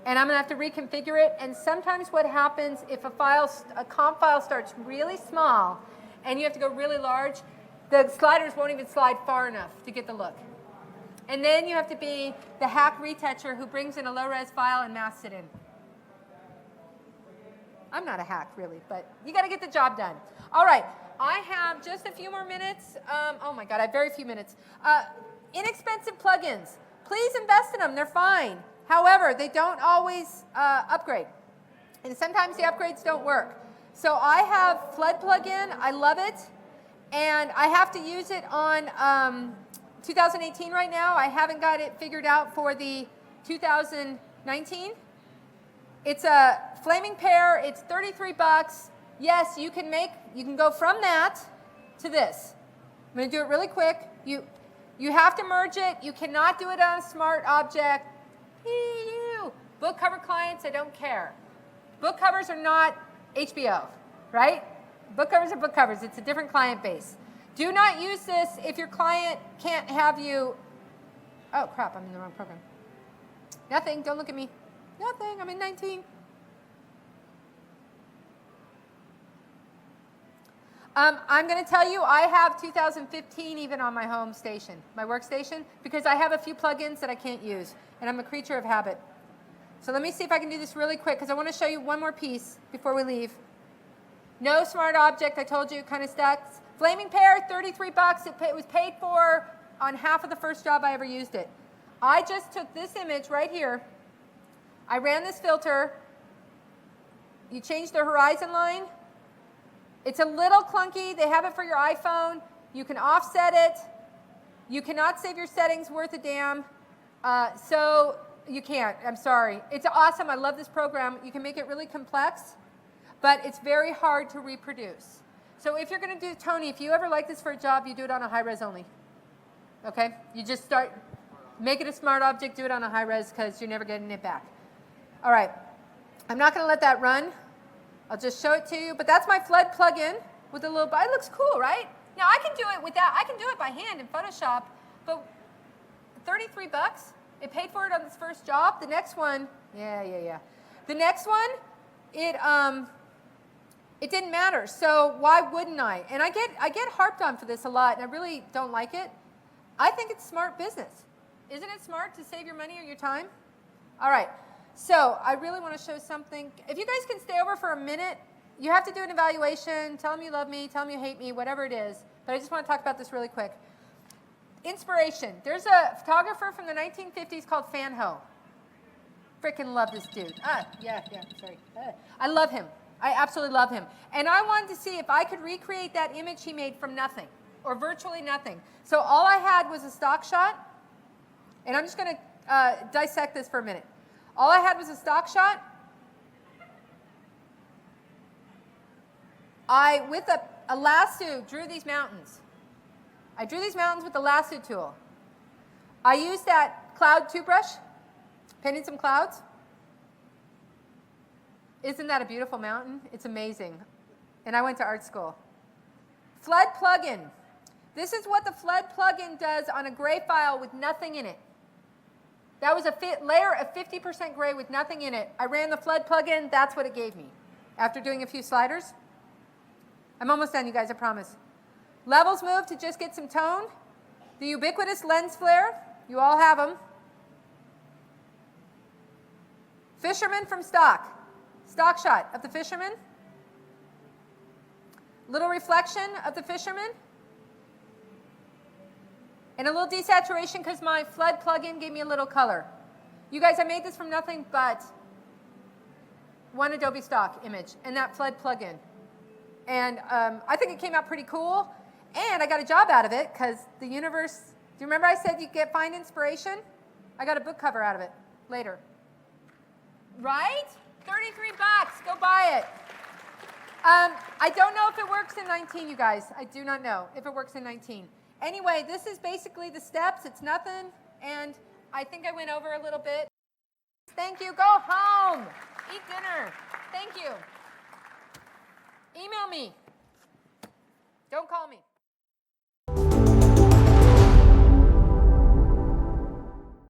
And I'm going to have to reconfigure it. And sometimes what happens if a comp file starts really small and you have to go really large, the sliders won't even slide far enough to get the look. And then you have to be the hack retoucher who brings in a low-res file and masks it in. I'm not a hack, really, but you got to get the job done. All right, I have just a few more minutes. Oh, my God, I have very few minutes. Inexpensive plugins. Please invest in them. They're fine. However, they don't always upgrade. And sometimes the upgrades don't work. So I have Flood plugin. I love it. And I have to use it on 2018 right now. I haven't got it figured out for the 2019. It's a flaming pear. It's 33 bucks. Yes, you can go from that to this. I'm going to do it really quick. You have to merge it. You cannot do it on a smart object. Book cover clients, I don't care. Book covers are not HBO, right? Book covers are book covers. It's a different client base. Do not use this if your client can't have you. Oh, crap, I'm in the wrong program. Nothing, don't look at me. Nothing, I'm in 19. I'm going to tell you, I have 2015 even on my home station, my workstation, because I have a few plugins that I can't use, and I'm a creature of habit. So let me see if I can do this really quick, because I want to show you one more piece before we leave. No smart object, I told you, kind of stacks. Flaming pear, 33 bucks. It was paid for on half of the first job I ever used it. I just took this image right here. I ran this filter. You change the horizon line. It's a little clunky. They have it for your iPhone. You can offset it. You cannot save your settings worth a damn. So you can't. I'm sorry. It's awesome. I love this program. You can make it really complex, but it's very hard to reproduce. So if you're going to do Tony, if you ever like this for a job, you do it on a high res only. Okay? You just start, make it a smart object, do it on a high res because you're never getting it back. All right. I'm not going to let that run. I'll just show it to you. But that's my flood plugin with a little, it looks cool, right? Now I can do it without, I can do it by hand in Photoshop, but 33 bucks, it paid for it on this first job. The next one, yeah. The next one, it didn't matter. So why wouldn't I? And I get harped on for this a lot, and I really don't like it. I think it's smart business. Isn't it smart to save your money or your time? All right. So I really want to show something. If you guys can stay over for a minute, you have to do an evaluation. Tell them you love me. Tell them you hate me. Whatever it is. But I just want to talk about this really quick. Inspiration. There's a photographer from the 1950s called Fan Ho. Freaking love this dude. Sorry. I love him. I absolutely love him. And I wanted to see if I could recreate that image he made from nothing, or virtually nothing. So all I had was a stock shot. And I'm just going to dissect this for a minute. All I had was a stock shot. I, with a lasso, drew these mountains. I drew these mountains with the lasso tool. I used that cloud toothbrush, painted some clouds. Isn't that a beautiful mountain? It's amazing. And I went to art school. Flood plugin. This is what the flood plugin does on a gray file with nothing in it. That was a layer of 50% gray with nothing in it. I ran the flood plugin. That's what it gave me after doing a few sliders. I'm almost done, you guys, I promise. Levels move to just get some tone. The ubiquitous lens flare. You all have them. Fisherman from stock. Stock shot of the fisherman. Little reflection of the fisherman. And a little desaturation because my flood plugin gave me a little color. You guys, I made this from nothing but one Adobe stock image and that flood plugin. And I think it came out pretty cool. And I got a job out of it because the universe, do you remember I said you find inspiration? I got a book cover out of it later. Right? 33 bucks, go buy it. I don't know if it works in 19, you guys. I do not know if it works in 19. Anyway, this is basically the steps. It's nothing, and I think I went over a little bit. Thank you. Go home. Eat dinner. Thank you. Email me. Don't call me.